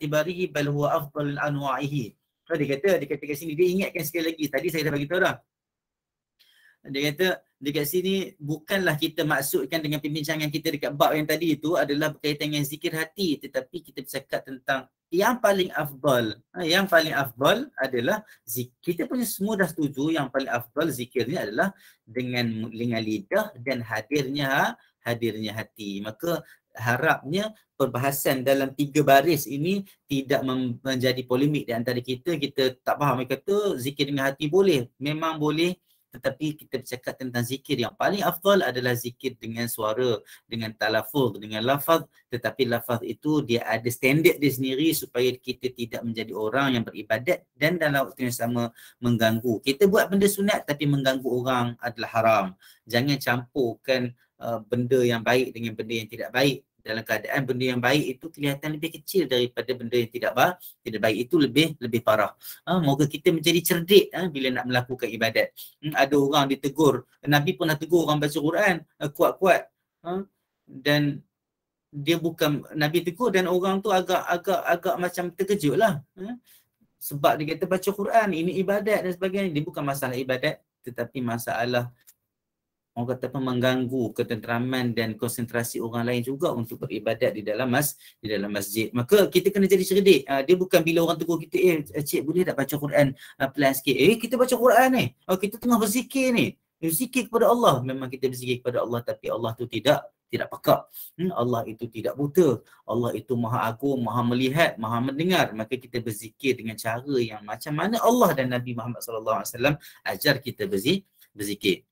i'tibarihi bal huwa afdal anwa'ihi. So, dia kata kat sini, dia ingatkan sekali lagi, tadi saya dah bagi tahu dah. Dia kata dekat sini bukanlah kita maksudkan dengan pembincangan kita dekat bab yang tadi itu adalah berkaitan dengan zikir hati, tetapi kita bercakap tentang yang paling afdal. Yang paling afdal adalah kita punya semua dah setuju yang paling afdal zikirnya adalah dengan lidah dan hadirnya hati. Maka harapnya perbahasan dalam 3 baris ini tidak menjadi polemik di antara kita. Kita tak faham, dia kata zikir dengan hati boleh, memang boleh, tetapi kita bercakap tentang zikir yang paling afdal adalah zikir dengan suara, dengan talafuz, dengan lafaz, tetapi lafaz itu dia ada standard dia sendiri supaya kita tidak menjadi orang yang beribadat dan dalam waktu yang sama mengganggu. Kita buat benda sunat tapi mengganggu orang adalah haram. Jangan campurkan benda yang baik dengan benda yang tidak baik. Dalam keadaan benda yang baik itu kelihatan lebih kecil daripada benda yang tidak baik itu lebih parah. Moga kita menjadi cerdik bila nak melakukan ibadat. Ada orang ditegur, Nabi pernah tegur orang baca Quran kuat-kuat, dan dia bukan Nabi tegur dan orang tu agak macam terkejut lah, sebab dia kata baca Quran ini ibadat dan sebagainya. Dia bukan masalah ibadat, tetapi masalah orang kata apa, mengganggu ketenteraman dan konsentrasi orang lain juga untuk beribadat di dalam masjid. Maka kita kena jadi cerdik. Dia bukan bila orang tegur kita, cik boleh tak baca Quran pelan sikit. Kita baca Quran ni. Kita tengah berzikir ni. Berzikir kepada Allah. Memang kita berzikir kepada Allah, tapi Allah tu tidak pekak. Allah itu tidak buta. Allah itu maha agung, maha melihat, maha mendengar. Maka kita berzikir dengan cara yang macam mana Allah dan Nabi Muhammad SAW ajar kita berzikir.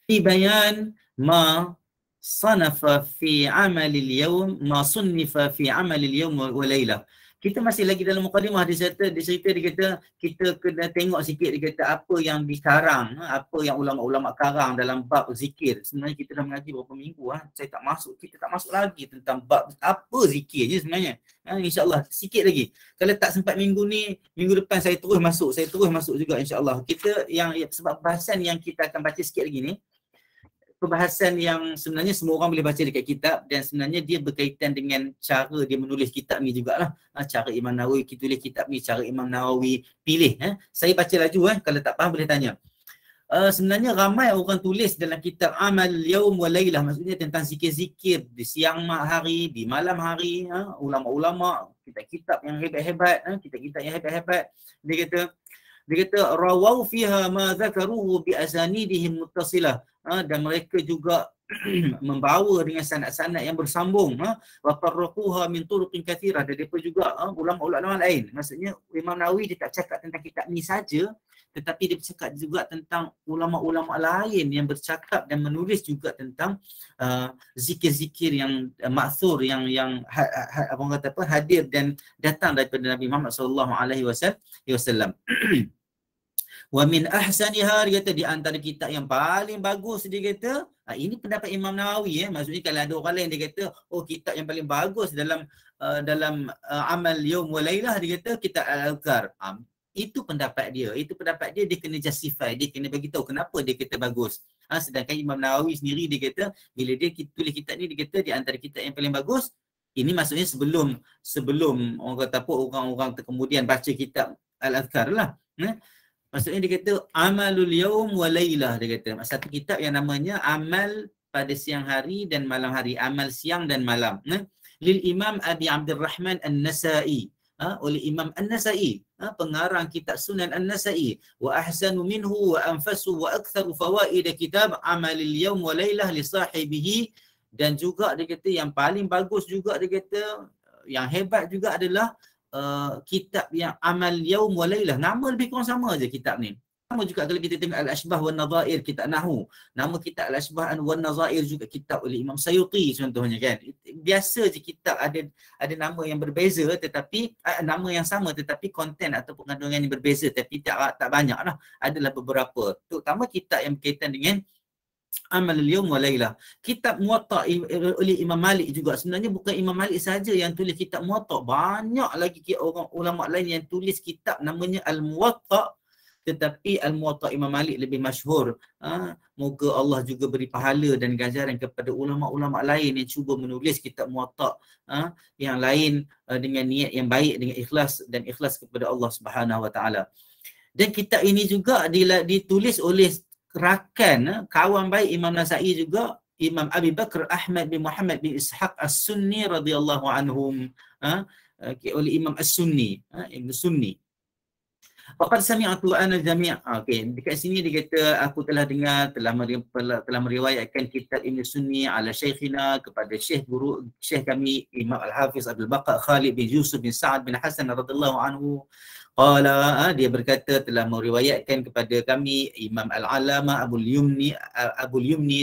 Fi bayan ma sanafa fi amalil yawm ma sunnifa fi amalil yawm wa laylah. Kita masih lagi dalam mukadimah, dia kata kita kena tengok sikit, dia kata apa yang dikarang, apa yang ulama-ulama karang dalam bab zikir. Sebenarnya kita dah mengaji berapa minggu, kita tak masuk lagi tentang bab apa zikir je sebenarnya. InsyaAllah sikit lagi. Kalau tak sempat minggu ni, minggu depan saya terus masuk juga insyaAllah. Kita sebab bahasan yang kita akan baca sikit lagi ni, perbahasan yang sebenarnya semua orang boleh baca dekat kitab, dan sebenarnya dia berkaitan dengan cara dia menulis kitab ni jugalah. Cara Imam Nawawi tulis kitab ni, cara Imam Nawawi pilih. Saya baca laju, kalau tak faham boleh tanya. Sebenarnya ramai orang tulis dalam kitab Amal Yaum wa Laylah, maksudnya tentang zikir-zikir di siang hari, di malam hari. Ulama-ulama, kitab-kitab yang hebat-hebat, dia kata rawau fiha ma zakaruhu bi asanidihim muttasilah. Dan mereka juga membawa dengan sanad-sanad yang bersambung, wa farraquha min turuqin katsirah. Dan depa juga ulama-ulama lain. Maksudnya Imam Nawawi dia tak cakap tentang kitab ni saja, tetapi dia bercakap juga tentang ulama-ulama lain yang bercakap dan menulis juga tentang zikir-zikir yang ma'thur, yang abang kata apa, hadir dan datang daripada Nabi Muhammad sallallahu alaihi wasallam. Wa min ahsaniha, dia kata di antara kitab yang paling bagus, dia kata ini pendapat Imam Nawawi. Maksudnya kalau ada orang lain dia kata kitab yang paling bagus dalam Amal Yaum wa Laylah, dia kata kitab Al-Adhkar. Itu pendapat dia. Dia kena justify, dia kena bagi tahu kenapa dia kata bagus. Sedangkan Imam Nawawi sendiri dia kata bila dia tulis kitab ni, dia kata di antara kitab yang paling bagus. Ini maksudnya sebelum orang kata apa, orang kemudian baca kitab Al-Adhkar lah. Maksudnya dia kata Amalul Yaum wa Laylah, dia kata satu kitab yang namanya amal pada siang hari dan malam hari, amal siang dan malam. Lil Imam Abi Abdurrahman An-Nasa'i, oleh Imam An-Nasa'i, pengarang kitab Sunan An-Nasa'i. Wa ahsanu minhu wa anfasu wa aktsaru fawaid kitab Amalil Yaum wa Laylah li sahibihi. Dan juga dia kata yang paling bagus juga, dia kata yang hebat juga adalah kitab yang Amal Yaum wa Laylah. Nama lebih kurang sama je kitab ni. Sama juga kalau kita tengok Al-Ashbah wa Nadhair, kitab Nahwu. Nama kitab Al-Ashbah wa Nadhair juga kitab oleh Imam Sayuti contohnya kan. Biasa je kitab ada nama yang berbeza, tetapi nama yang sama tetapi konten atau kandungan yang berbeza, tapi tak banyak lah. Adalah beberapa. Terutama kitab yang berkaitan dengan Amal Yaum wa Laylah. Kitab Muwatta oleh Imam Malik juga. Sebenarnya bukan Imam Malik saja yang tulis kitab Muwatta. Banyak lagi orang ulama lain yang tulis kitab namanya Al-Muwatta. tetapi Al-Muwatta Imam Malik lebih masyhur. Moga Allah juga beri pahala dan ganjaran kepada ulama-ulama lain yang cuba menulis kitab Muwatta yang lain dengan niat yang baik, dengan ikhlas dan ikhlas kepada Allah Subhanahu Wa Taala. Dan kitab ini juga ditulis oleh rakan kawan baik Imam Nasa'i juga, Imam Abi Bakr Ahmad bin Muhammad bin Ishaq As-Sunni radhiyallahu anhum, oleh Imam As-Sunni, Ibn Sunni. Faqad sami'tu ana jami'. Okey, dekat sini dia kata aku telah dengar, telah meriwayatkan kitab Ibn Sunni ala syekhina, kepada syekh kami Imam Al-Hafiz Abdul Baqa Khalid bin Yusuf bin Sa'ad bin Hasan radhiyallahu anhu. Qala, dia berkata telah meriwayatkan kepada kami Imam Al-Alama Abul Yumni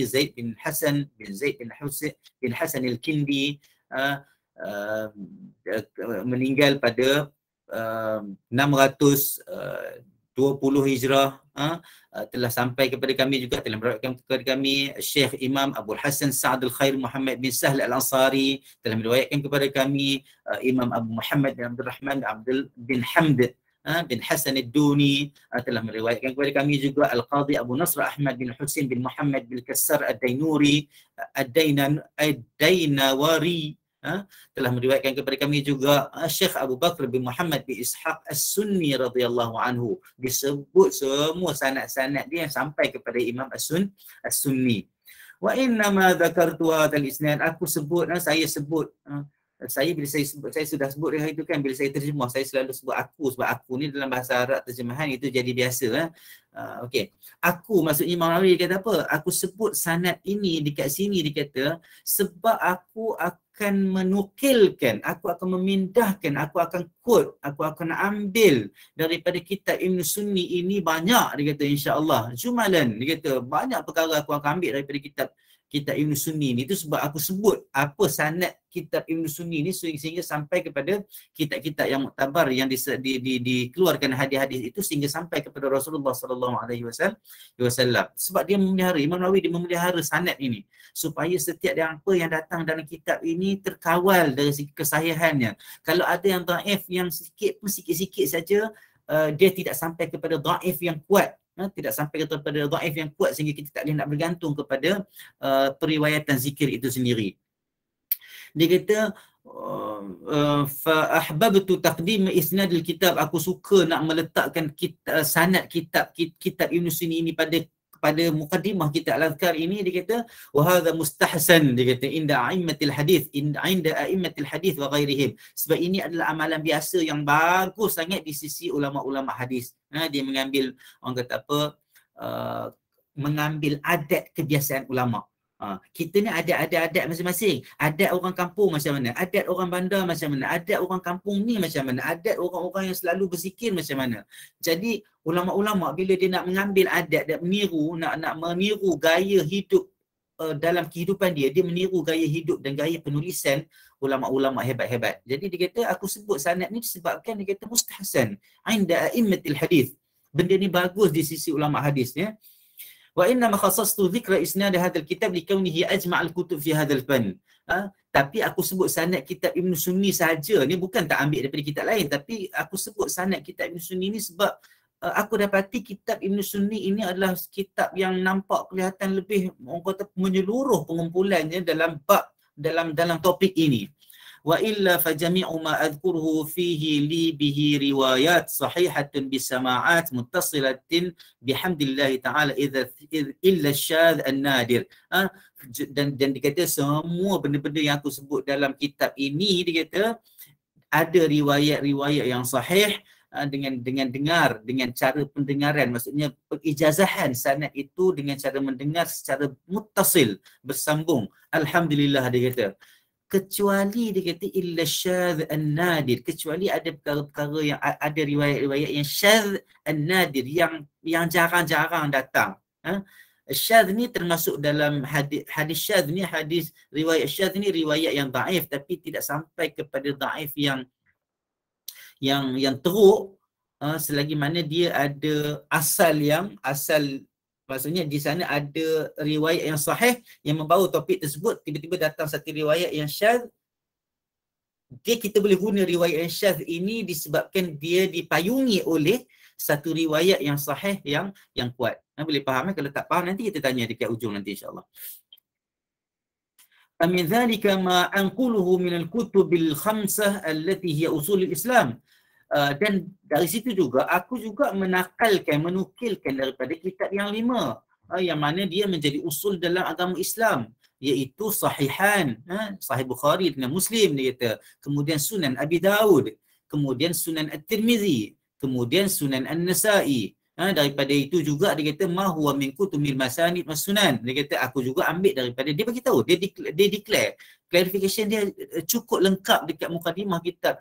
Zaid bin Hasan bin Hasan Al-Kindi, meninggal pada 620 Hijrah, telah sampai kepada kami juga, telah meriwayatkan kepada kami Syekh Imam Abu Hasan Sa'ad Al-Khair Muhammad bin Sahl Al-Ansari, telah meriwayatkan kepada kami Imam Abu Muhammad bin Abdul Rahman bin Hamd bin Hasan Ad-Duni, telah meriwayatkan kepada kami juga Al-Qadhi Abu Nasr Ahmad bin Husain bin Muhammad bin Kassar Ad-Dainuri Ad-Dainawari, telah meriwayatkan kepada kami juga Syekh Abu Bakr bin Muhammad bin Ishaq As-Sunni radhiyallahu anhu. Disebut semua sanad-sanad dia yang sampai kepada Imam As-Sunni. Wa inna ma dzakartu hadzal isnad, aku sebut, saya bila saya sebut, saya sudah sebut hari itu kan, bila saya terjemah saya selalu sebut aku, sebab aku ni dalam bahasa Arab terjemahan itu jadi biasa. Okey, aku maksudnya Imam Nawawi kata apa? Aku sebut sanad ini dekat sini, dia kata sebab aku akan menukilkan, aku akan memindahkan, aku akan quote, aku akan ambil daripada kitab Ibn Sunni ini banyak, dia kata insya-Allah. Jumalan, dia kata banyak perkara aku akan ambil daripada kitab Ibn Sunni ni. Itu sebab aku sebut apa sanad kitab Ibn Sunni ni sehingga sampai kepada kitab-kitab yang muktabar yang dikeluarkan hadis-hadis itu sehingga sampai kepada Rasulullah sallallahu alaihi wasallam. Sebab dia memelihara, Imam Nawawi dia memelihara sanad ini supaya setiap apa yang datang dalam kitab ini terkawal dari segi kesahihannya. Kalau ada yang dhaif yang sikit-sikit saja, dia tidak sampai kepada dhaif yang kuat. Tidak sampai kepada dhaif yang kuat sehingga kita tak boleh nak bergantung kepada periwayatan zikir itu sendiri. Dia kata fa ahbabtu taqdim isnad al-kitab, aku suka nak meletakkan sanad kitab Ibn Sunni ini pada mukaddimah kitab Al-Adhkar ini. Dia kata wa hadha mustahsan, dia kata inda a'immatil hadith wa ghairihim, sebab ini adalah amalan biasa yang bagus sangat di sisi ulama-ulama hadis. Dia mengambil, orang kata apa, mengambil adat kebiasaan ulama. Kita ni ada adat masing-masing. Adat orang kampung macam mana, adat orang bandar macam mana, adat orang kampung ni macam mana, adat orang-orang yang selalu berzikir macam mana. Jadi ulama-ulama bila dia nak mengambil adat dan meniru, nak meniru gaya hidup dalam kehidupan dia meniru gaya hidup dan gaya penulisan ulama-ulama hebat-hebat. Jadi dia kata aku sebut sanad ni disebabkan dia kata mustahsan inda a'immatil hadis. Benda ni bagus di sisi ulama hadis ya. Wa inna ma khassastu dhikra isnad hadzal kitab likaunihi ajma'al kutub fi hadzal fan. Tapi aku sebut sanad kitab Ibn Sunni saja ni, bukan tak ambil daripada kitab lain, tapi aku sebut sanad kitab Ibn Sunni ni sebab aku dapati kitab Ibn Sunni ini adalah kitab yang nampak kelihatan lebih, orang kata, menyeluruh pengumpulannya dalam bab dalam topik ini. Wa illa fa jami'u ma adhkuruhu fihi li bihi riwayat sahihatun bisama'at muttasilatin bihamdillah ta'ala illa syadh an-nadir. Dan dikata semua benda-benda yang aku sebut dalam kitab ini, dia kata ada riwayat-riwayat yang sahih dengan dengar, dengan cara pendengaran, maksudnya pengijazahan sanad itu dengan cara mendengar secara muttasil, bersambung. Alhamdulillah, dia kata. Kecuali dia kata illa syadh an-nadir, kecuali ada perkara-perkara yang ada riwayat-riwayat yang syadh an-nadir, yang jarang-jarang datang. Syadh ni termasuk dalam hadis syadh ni, riwayat syadh ni riwayat yang dhaif tapi tidak sampai kepada dhaif yang teruk, selagi mana dia ada asal, maksudnya di sana ada riwayat yang sahih yang membawa topik tersebut, tiba-tiba datang satu riwayat yang syadz. Kita boleh guna riwayat yang syadz ini disebabkan dia dipayungi oleh satu riwayat yang sahih yang kuat. Boleh faham? Kalau tak faham nanti kita tanya dekat ujung nanti insya-Allah. Min dhalika ma anquluhu min al-kutubil khamsah allati hiya usulul Islam. Dan dari situ juga aku juga menukilkan daripada kitab yang 5 yang mana dia menjadi usul dalam agama Islam, iaitu Sahihan, Sahih Bukhari dengan Muslim dia kata, kemudian Sunan Abi Daud, kemudian Sunan At-Tirmizi, kemudian Sunan An-Nasa'i. Daripada itu juga dia kata ma huwa min kutubil masanid was sunan. Dia kata aku juga ambil daripada, dia bagi tahu, dia declare clarification dia cukup lengkap dekat mukadimah kitab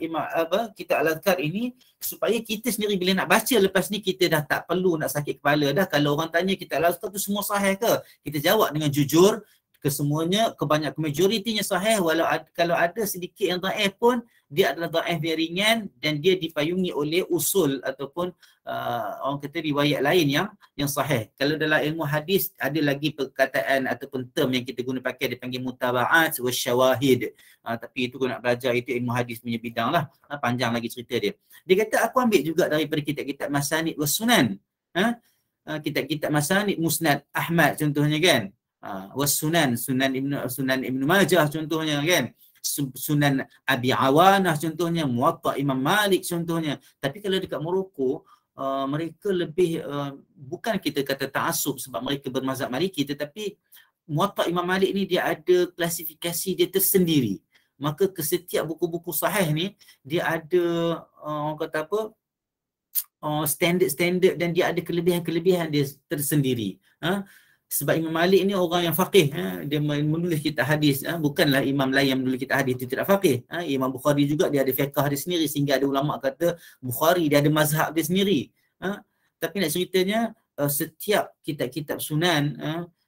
kitab Al-Adhkar ini, supaya kita sendiri bila nak baca lepas ni kita dah tak perlu nak sakit kepala dah. Kalau orang tanya kitab Al-Adhkar tu semua sahih ke, kita jawab dengan jujur, kesemuanya kebanyakan majoritinya sahih, walau kalau ada sedikit yang dhaif pun dia adalah dhaif yang ringan dan dia dipayungi oleh usul ataupun orang kata riwayat lain yang sahih. Kalau dalam ilmu hadis ada lagi perkataan ataupun term yang kita guna pakai dipanggil mutaba'at wa syawahid. Tapi itu kalau nak belajar itu ilmu hadis punya bidang lah. Panjang lagi cerita dia. Dia kata aku ambil juga daripada kitab-kitab masanid wa sunan. Kitab-kitab masanid, Musnad Ahmad contohnya kan. Was sunan, Sunan Ibnu Majah contohnya kan. Sunan Abi Awanah contohnya, Muwatta Imam Malik contohnya. Tapi kalau dekat Morocco mereka lebih bukan kita kata ta'assub sebab mereka bermazhab Maliki, tetapi Muwatta Imam Malik ni dia ada klasifikasi dia tersendiri. Maka kesetiap buku-buku sahih ni dia ada orang kata apa, standard dan dia ada kelebihan dia tersendiri. Sebab Imam Malik ni orang yang faqih, dia menulis kitab hadis, bukanlah imam lain yang menulis kitab hadis itu tidak faqih. Imam Bukhari juga dia ada fiqh dia sendiri, sehingga ada ulama kata Bukhari dia ada mazhab dia sendiri. Tapi nak ceritanya setiap kitab-kitab sunan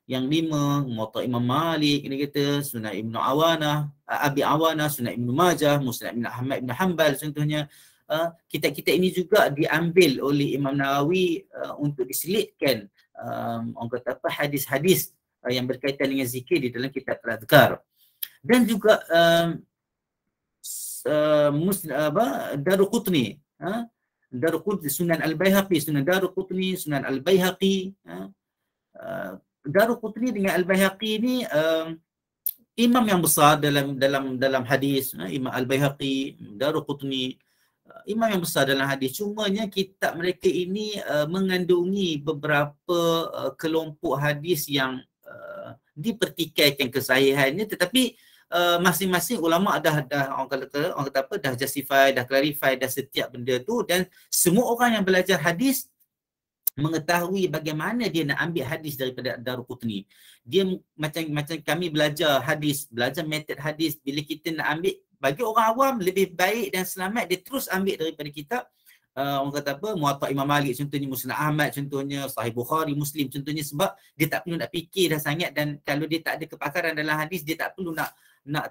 yang 5, Muwatta Imam Malik dia kata, Sunan Ibnu Awanah, Abi Awanah, Sunan Ibnu Majah, Musnad Ibn Ahmad Ibn Hanbal contohnya, kitab-kitab ini juga diambil oleh Imam Nawawi untuk diselitkan orang kata apa, hadis-hadis yang berkaitan dengan zikir di dalam kitab Al-Adhkar. Dan juga Daruqutni, Sunan Al-Baihaqi, Sunan Daruqutni, Sunan Al-Baihaqi. Daruqutni dengan Al-Baihaqi ni imam yang besar dalam hadis. Imam Al-Baihaqi, Daruqutni, imam yang besar dalam hadis. Cumanya kitab mereka ini mengandungi beberapa kelompok hadis yang dipertikaikan kesahihannya, tetapi masing-masing ulama dah orang kata apa, dah justify, dah clarify dah setiap benda tu, dan semua orang yang belajar hadis mengetahui bagaimana dia nak ambil hadis daripada Daruqutni. Dia macam kami belajar hadis, belajar metod hadis, bila kita nak ambil, bagi orang awam lebih baik dan selamat dia terus ambil daripada kitab orang kata apa, Muwatta Imam Malik contohnya, Musnad Ahmad contohnya, Sahih Bukhari, Muslim contohnya, sebab dia tak perlu nak fikir dah sangat, dan kalau dia tak ada kepakaran dalam hadis dia tak perlu nak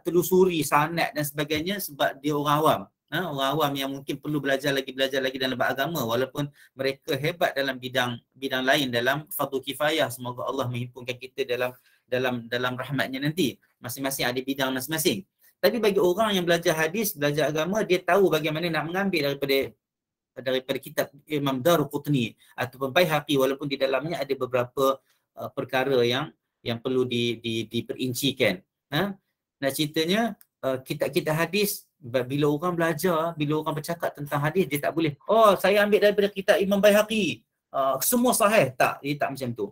telusuri sanad dan sebagainya, sebab dia orang awam. Orang awam yang mungkin perlu belajar lagi dalam bab agama, walaupun mereka hebat dalam bidang lain, dalam fardu kifayah. Semoga Allah menghimpunkan kita dalam rahmatnya nanti. Masing-masing ada bidang masing-masing. Tapi bagi orang yang belajar hadis, belajar agama, dia tahu bagaimana nak mengambil daripada kitab Imam Daruqutni ataupun Baihaqi, walaupun di dalamnya ada beberapa perkara yang perlu diperincikan. Nak ceritanya kitab-kitab hadis, bila orang belajar, bila orang bercakap tentang hadis, dia tak boleh, saya ambil daripada kitab Imam Baihaqi, semua sahih. Tak, dia tak macam tu.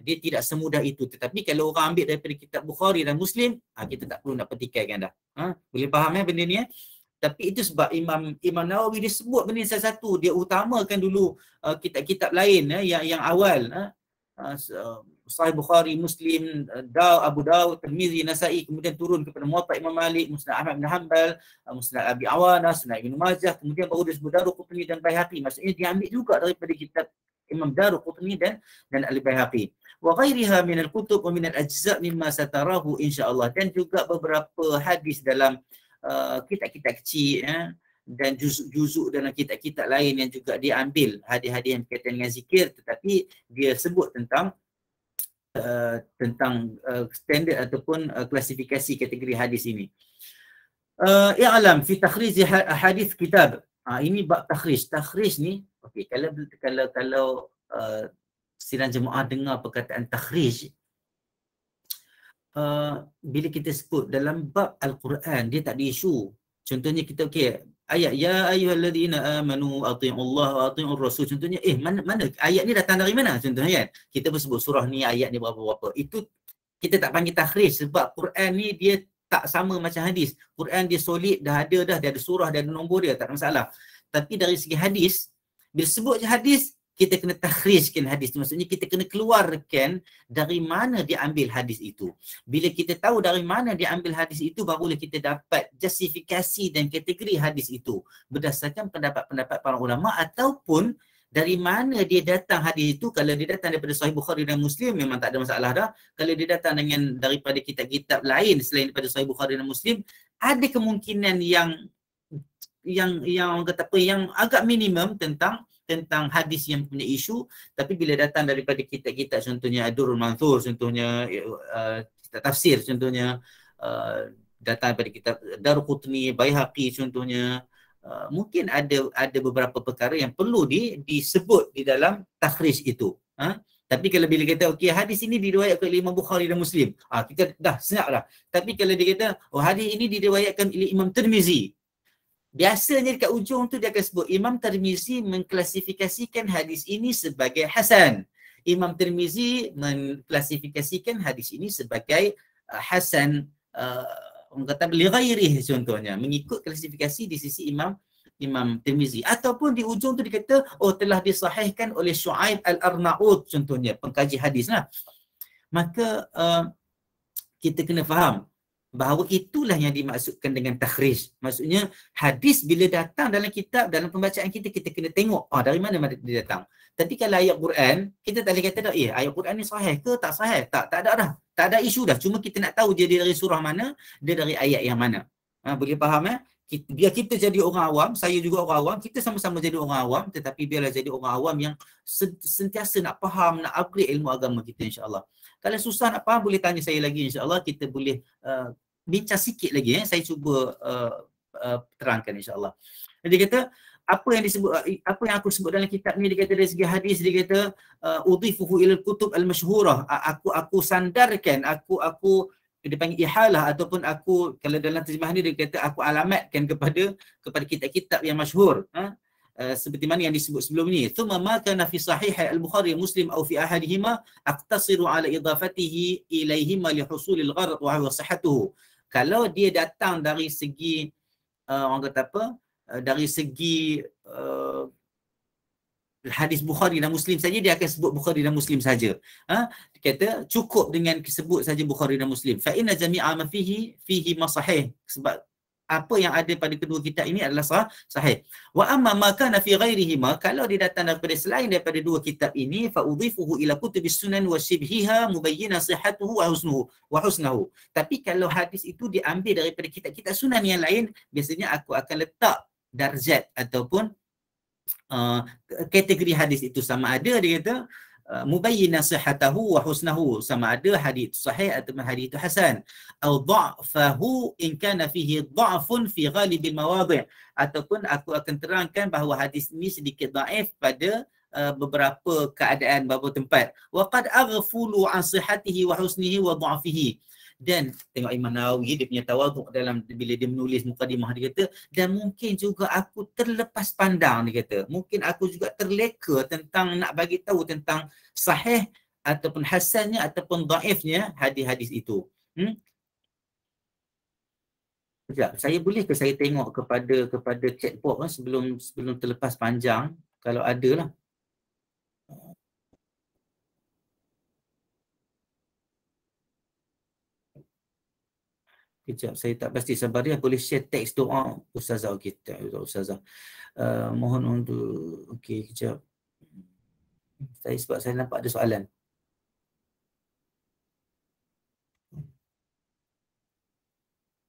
Dia tidak semudah itu. Tetapi kalau orang ambil daripada kitab Bukhari dan Muslim, kita tak perlu nak petikaikan dah. Boleh faham benda ni? Tapi itu sebab Imam Nawawi dia sebut benda satu-satu. Dia utamakan dulu kitab-kitab lain yang awal. Sahih Bukhari, Muslim, Abu Daud, Tirmizi, Nasa'i, kemudian turun kepada Muwatta Imam Malik, Musnad Ahmad bin Hanbal, Musnad Abi Awanah, Sunan Ibnu Majah, kemudian baru disebut Daruqutni dan Baihaqi. Maksudnya diambil juga daripada kitab Imam Daruqutni dan Al-Baihaqi. Wa ghairiha min al-kutub wa min al-ajza' mimma satarahu insya-Allah. Dan juga beberapa hadis dalam kitab-kitab kecil dan juzuk dalam kitab-kitab lain yang juga diambil hadis-hadis yang berkaitan dengan zikir, tetapi dia sebut tentang standard ataupun klasifikasi kategori hadis ini. I'lam fi takhrij hadis kitab. Ini bab takhrij. Takhrij ni Okey, kalau sidang jemaah dengar perkataan takhrij, bila kita sebut dalam bab Al-Quran, dia tak ada isu. Contohnya kita ayat ya ayyuhallazina amanu athi'ullaha wa athi'ur rasul, contohnya mana ayat ni datang dari mana contohnya kan. Kita bersebut surah ni ayat ni berapa-berapa. Itu kita tak panggil takhrij sebab Quran ni dia tak sama macam hadis. Quran dia solid, dah ada surah, dah ada nombor dia, tak ada masalah. Tapi dari segi hadis, bila sebut je hadis, kita kena takhrijkan hadis tu. Maksudnya kita kena keluarkan dari mana dia ambil hadis itu. Bila kita tahu dari mana dia ambil hadis itu, barulah kita dapat justifikasi dan kategori hadis itu berdasarkan pendapat-pendapat para ulama, ataupun dari mana dia datang hadis itu. Kalau dia datang daripada Sahih Bukhari dan Muslim, memang tak ada masalah dah. Kalau dia datang daripada kitab-kitab lain selain daripada Sahih Bukhari dan Muslim, ada kemungkinan yang orang kata apa, yang agak minimum tentang hadis yang punya isu. Tapi bila datang daripada kitab-kitab, contohnya Ad-Durrul Manthur, contohnya kitab tafsir, contohnya datang daripada kitab Daruqutni, Baihaqi contohnya, mungkin ada beberapa perkara yang perlu disebut di dalam takhrij itu. Tapi kalau bila kita hadis ini diriwayatkan oleh Imam Bukhari dan Muslim, kita dah senyap dah. Tapi kalau dia kata hadis ini diriwayatkan oleh Imam Tirmizi, biasanya dekat ujung tu dia akan sebut Imam Tirmizi mengklasifikasikan hadis ini sebagai hasan. Imam Tirmizi mengklasifikasikan hadis ini sebagai hasan, orang kata li ghairihi contohnya, mengikut klasifikasi di sisi Imam Tirmizi. Ataupun di ujung tu dia kata telah disahihkan oleh Syuaib Al-Arnaud contohnya, pengkaji hadis lah. Maka kita kena faham bahawa itulah yang dimaksudkan dengan takhrij. Maksudnya hadis bila datang dalam kitab, dalam pembacaan kita kena tengok dari mana dia datang. Tapi kalau ayat Quran, kita tak boleh kata dah, ayat Quran ni sahih ke tak sahih? Tak ada dah. Tak ada isu dah. Cuma kita nak tahu dia dari surah mana, dia dari ayat yang mana. Boleh faham biar kita jadi orang awam, saya juga orang awam, kita sama-sama jadi orang awam, tetapi biarlah jadi orang awam yang sentiasa nak faham, nak upgrade ilmu agama kita, insya-Allah. Kalau susah nak faham, boleh tanya saya lagi, insya-Allah kita boleh bincang sikit lagi. Saya cuba terangkan, insya-Allah. Dia kata apa yang aku sebut dalam kitab ni, dia kata dari segi hadis, dia kata udhifuhu ilal kutub al-masyhurah, aku sandarkan, aku dia panggil ihalah, ataupun aku, kalau dalam terjemahan ni dia kata aku alamatkan kepada kitab-kitab yang masyhur, seperti mana yang disebut sebelum ni. Thumma ma kana fi sahih al-Bukhari Muslim aw fi ahadihima aqtasiru ala idafatihi ilaihima li husulil gharad wa huwa sihhatuhu. Kalau dia datang dari segi orang kata apa, dari segi hadis Bukhari dan Muslim saja, dia akan sebut Bukhari dan Muslim saja. Dia kata cukup dengan sebut saja Bukhari dan Muslim. Fa inna jami'a ma fihi ma sahih. Sebab apa yang ada pada kedua kitab ini adalah sahih. Wa amma ma kana fi ghairihima, kalau dia datang daripada selain daripada dua kitab ini, fa udhifuhu ila kutubis sunan wa shibhiha mubayyana sihhatuhu wa husnuhu. Tapi kalau hadis itu diambil daripada kitab-kitab sunan yang lain, biasanya aku akan letak darjat ataupun kategori hadis itu, sama ada dia kata mubayyina sihhatahu wa husnahu, sama ada hadis itu sahih atau hadis itu hasan, atau dha'fahu in kana fihi dha'fun fi ghalibil mawadhi', ataupun aku akan terangkan bahawa hadis ini sedikit dhaif pada beberapa keadaan, beberapa tempat. Wa qad aghfulu an sihhatihi wa husnihi wa dha'fihi. Dan tengok Imam Nawawi, dia punya tawaduk dalam bila dia menulis mukadimah, dia kata, dan mungkin juga aku terlepas pandang, dia kata, mungkin aku juga terleka tentang nak bagi tahu tentang sahih ataupun hasannya ataupun dhaifnya hadis-hadis itu. Sekejap, saya boleh ke saya tengok kepada chatbox sebelum terlepas panjang, kalau ada lah. Kejap, saya tak pasti, sabar ya. Boleh share teks doa Ustazah. Okey, Ustazah. Mohon untuk, okey, kejap. Sebab saya nampak ada soalan.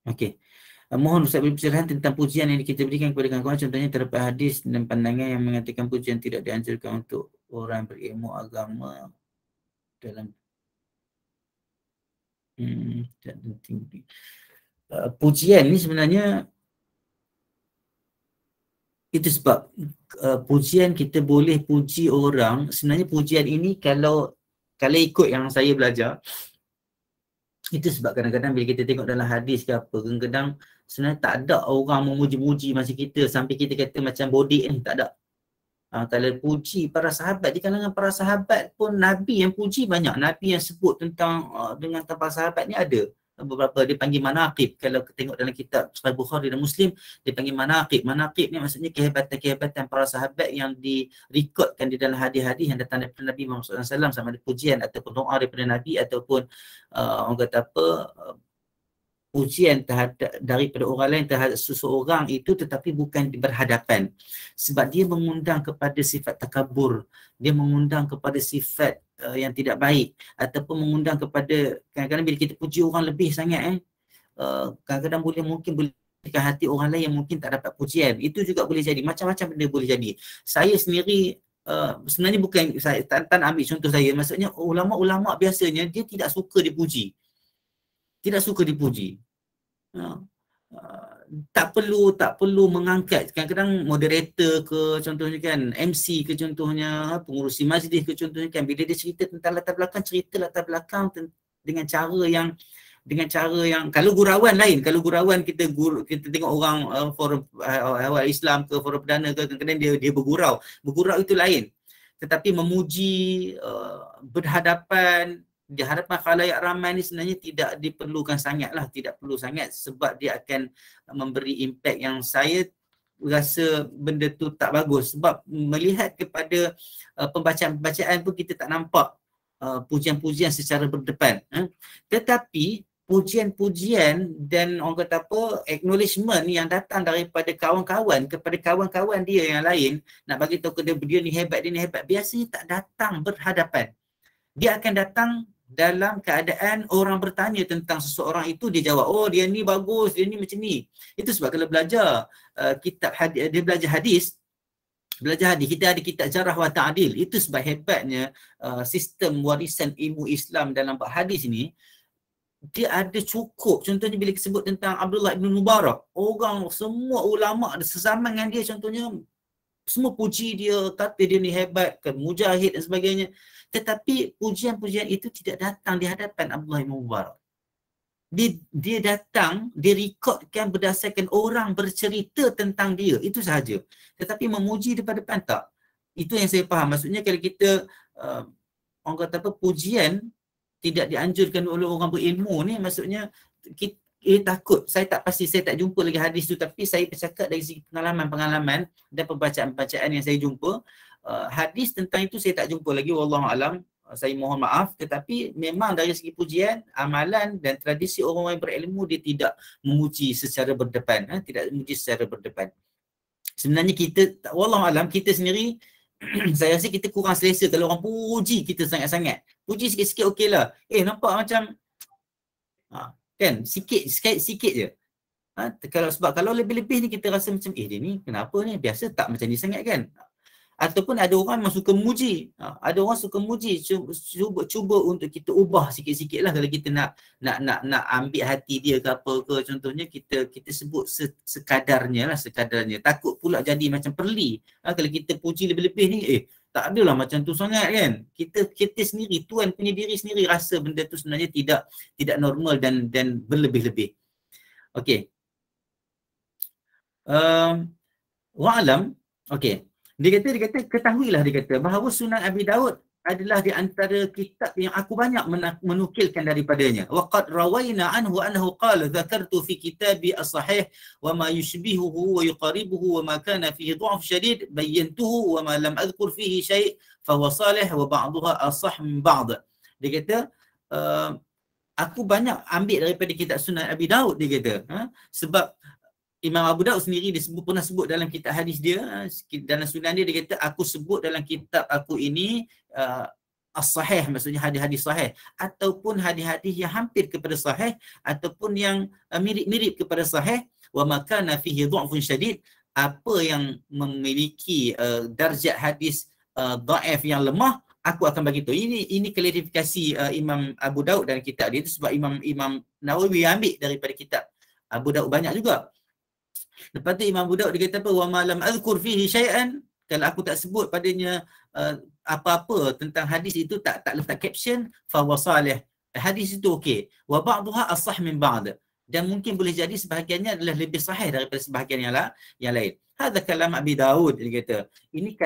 Okey. Mohon Ustaz beri pencerahan tentang pujian yang kita berikan kepada kawan-kawan. Contohnya terdapat hadis dan pandangan yang mengatakan pujian tidak dianjurkan untuk orang berilmu agama dalam pujian ni sebenarnya Itu sebab pujian kita boleh puji orang. Sebenarnya pujian ini kalau ikut yang saya belajar, itu sebab kadang-kadang bila kita tengok dalam hadis ke apa, kadang-kadang sebenarnya tak ada orang memuji-muji macam kita sampai kita kata macam bodek ni, tak ada. Kalau puji para sahabat, di kalangan para sahabat pun Nabi yang puji banyak. Nabi yang sebut tentang dengan para sahabat ni ada beberapa, dia panggil manaqib. Kalau kita tengok dalam kitab Sahih Bukhari dan Muslim, dia panggil manaqib. Manaqib ni maksudnya kehebatan-kehebatan para sahabat yang direkodkan di dalam hadis-hadis yang datang daripada Nabi Muhammad SAW, sama ada pujian ataupun doa daripada Nabi ataupun orang kata apa, pujian daripada orang lain terhadap seseorang itu, tetapi bukan berhadapan. Sebab dia mengundang kepada sifat takabur, dia mengundang kepada sifat yang tidak baik, ataupun mengundang kepada, kadang-kadang bila kita puji orang lebih sangat kadang-kadang mungkin boleh hati orang lain yang mungkin tak dapat pujian. Itu juga boleh jadi, macam-macam benda boleh jadi. Saya sendiri sebenarnya bukan, saya tak ambil contoh saya, maksudnya ulama-ulama biasanya dia tidak suka dipuji. Tidak suka dipuji. Tak perlu mengangkat. Kadang-kadang moderator ke contohnya kan, MC ke contohnya, pengurusi majlis ke contohnya kan, bila dia cerita tentang latar belakang dengan cara yang kalau gurauan lain. Kalau gurauan kita tengok orang forum awal Islam ke forum perdana ke, kadang-kadang dia bergurau itu lain. Tetapi memuji berhadapan di hadapan khalayak ramai ni sebenarnya tidak diperlukan sangatlah, tidak perlu sangat, sebab dia akan memberi impak yang saya rasa benda tu tak bagus. Sebab melihat kepada pembacaan-pembacaan pun kita tak nampak pujian-pujian secara berdepan. Tetapi pujian-pujian dan orang kata apa, acknowledgement yang datang daripada kawan-kawan kepada kawan-kawan dia yang lain, nak bagi tahu ke dia ni hebat, biasanya tak datang berhadapan. Dia akan datang dalam keadaan orang bertanya tentang seseorang itu, dia jawab, oh dia ni bagus, dia ni macam ni. Itu sebab kalau belajar kitab hadis, dia belajar hadis, kita ada kitab Jarh wa Ta'dil. Itu sebab hebatnya sistem warisan ilmu Islam dalam bab hadis ni, dia ada cukup. Contohnya bila disebut tentang Abdullah bin Mubarak, orang semua ulama sezaman dengan dia contohnya semua puji dia, kata dia ni hebat, kan, mujahid dan sebagainya. Tetapi pujian-pujian itu tidak datang di hadapan Abdullah bin Mubarak. Dia datang, dia rekodkan berdasarkan orang bercerita tentang dia, itu sahaja. Tetapi memuji depan-depan tak. Itu yang saya faham. Maksudnya kalau kita orang kata apa, pujian tidak dianjurkan oleh orang berilmu ni, maksudnya kita takut. Saya tak pasti, saya tak jumpa lagi hadis tu, tapi saya bercakap dari segi pengalaman dan pembacaan-pembacaan yang saya jumpa. Hadis tentang itu saya tak jumpa lagi, wallahu alam, saya mohon maaf. Tetapi memang dari segi pujian, amalan dan tradisi orang-orang berilmu, dia tidak memuji secara berdepan, tidak memuji secara berdepan. Sebenarnya kita, wallahu alam, kita sendiri saya rasa kita kurang selesa kalau orang puji kita sangat-sangat. Puji sikit-sikit okeylah. Nampak macam kan, sikit je. Sebab kalau lebih-lebih ni kita rasa macam dia ni kenapa ni, biasa tak macam ni sangat kan. Ataupun ada orang yang suka memuji. Ada orang suka memuji. Cuba untuk kita ubah sikit-sikit lah. Kalau kita nak ambil hati dia ke apa ke, contohnya kita sebut sekadarnya lah, sekadarnya. Takut pula jadi macam perli. Kalau kita puji lebih-lebih ni, tak adalah macam tu sangat kan. Kita sendiri, Tuhan punya diri sendiri rasa benda tu sebenarnya tidak normal dan berlebih-lebih. Okey. Wa'alam. Okey. Dia kata ketahuilah, dia kata bahawa Sunan Abi Daud adalah di antara kitab yang aku banyak menukilkan daripadanya. Wa qad rawaina anhu annahu qala dzakartu fi kitabi as-sahih wa ma yushbihuhu wa yuqaribuhu wa ma kana fihi dha'f shadid bayyantuhu wa ma lam adhkur fihi shay' fa huwa salih wa ba'daha asah min ba'd. Dia kata aku banyak ambil daripada kitab Sunan Abi Daud, dia kata. Sebab Imam Abu Daud sendiri dia pernah sebut dalam kitab hadis dia, dalam sunan dia, dia kata aku sebut dalam kitab aku ini as-sahih, maksudnya hadis-hadis sahih ataupun hadis-hadis yang hampir kepada sahih ataupun yang mirip-mirip kepada sahih. Wa makana fihi dha'fun syadid, apa yang memiliki darjat hadis dhaif yang lemah, aku akan bagi tahu. Ini klarifikasi Imam Abu Daud dalam kitab dia. Itu sebab Imam Nawawi ambil daripada kitab Abu Daud banyak juga. Lepas tu Imam Abu Daud dia kata apa? Wa ma lam azkur fihi syai'an, kalau aku tak sebut padanya apa-apa tentang hadis itu, tak letak caption, fa huwa salih. Hadis itu okey. Wa ba'daha as-sah min ba'd. Dan mungkin boleh jadi sebahagiannya adalah lebih sahih daripada sebahagian yang lain. Hadza kalam Abi Daud, dia kata. Ini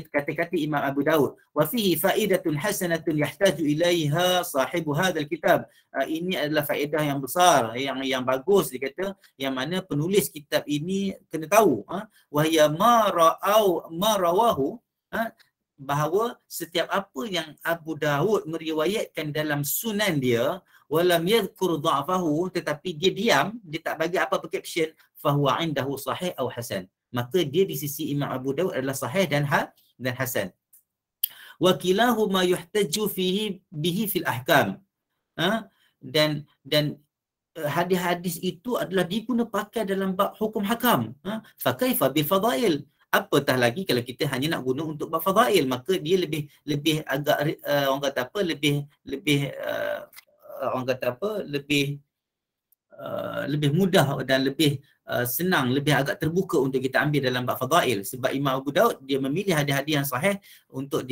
kata-kata Imam Abu Daud. Wa fihi faidatun hasanatun yahtaju ilaiha sahibu hadzal kitab. Ini adalah faedah yang besar, yang bagus, dia kata, yang mana penulis kitab ini kena tahu. Wa hiya ma rawahu, bahawa setiap apa yang Abu Daud meriwayatkan dalam sunan dia, walam yadhkur dha'fahu, tetapi dia diam, dia tak bagi apa-apa caption, fahuwa indahu sahih atau hasan, maka dia di sisi Imam Abu Daud adalah sahih dan hasan. Wa kilahuma yuhtaju bihi fil ahkam. Dan hadis-hadis itu adalah diguna pakai dalam bab hukum hakam. Fa kaifa bil fadail? Apatah lagi kalau kita hanya nak guna untuk bab fadail, maka dia lebih agak orang kata apa, orang kata apa, lebih mudah dan lebih senang, lebih agak terbuka untuk kita ambil dalam bab fadail. Sebab Imam Abu Daud dia memilih hadis-hadis yang sahih untuk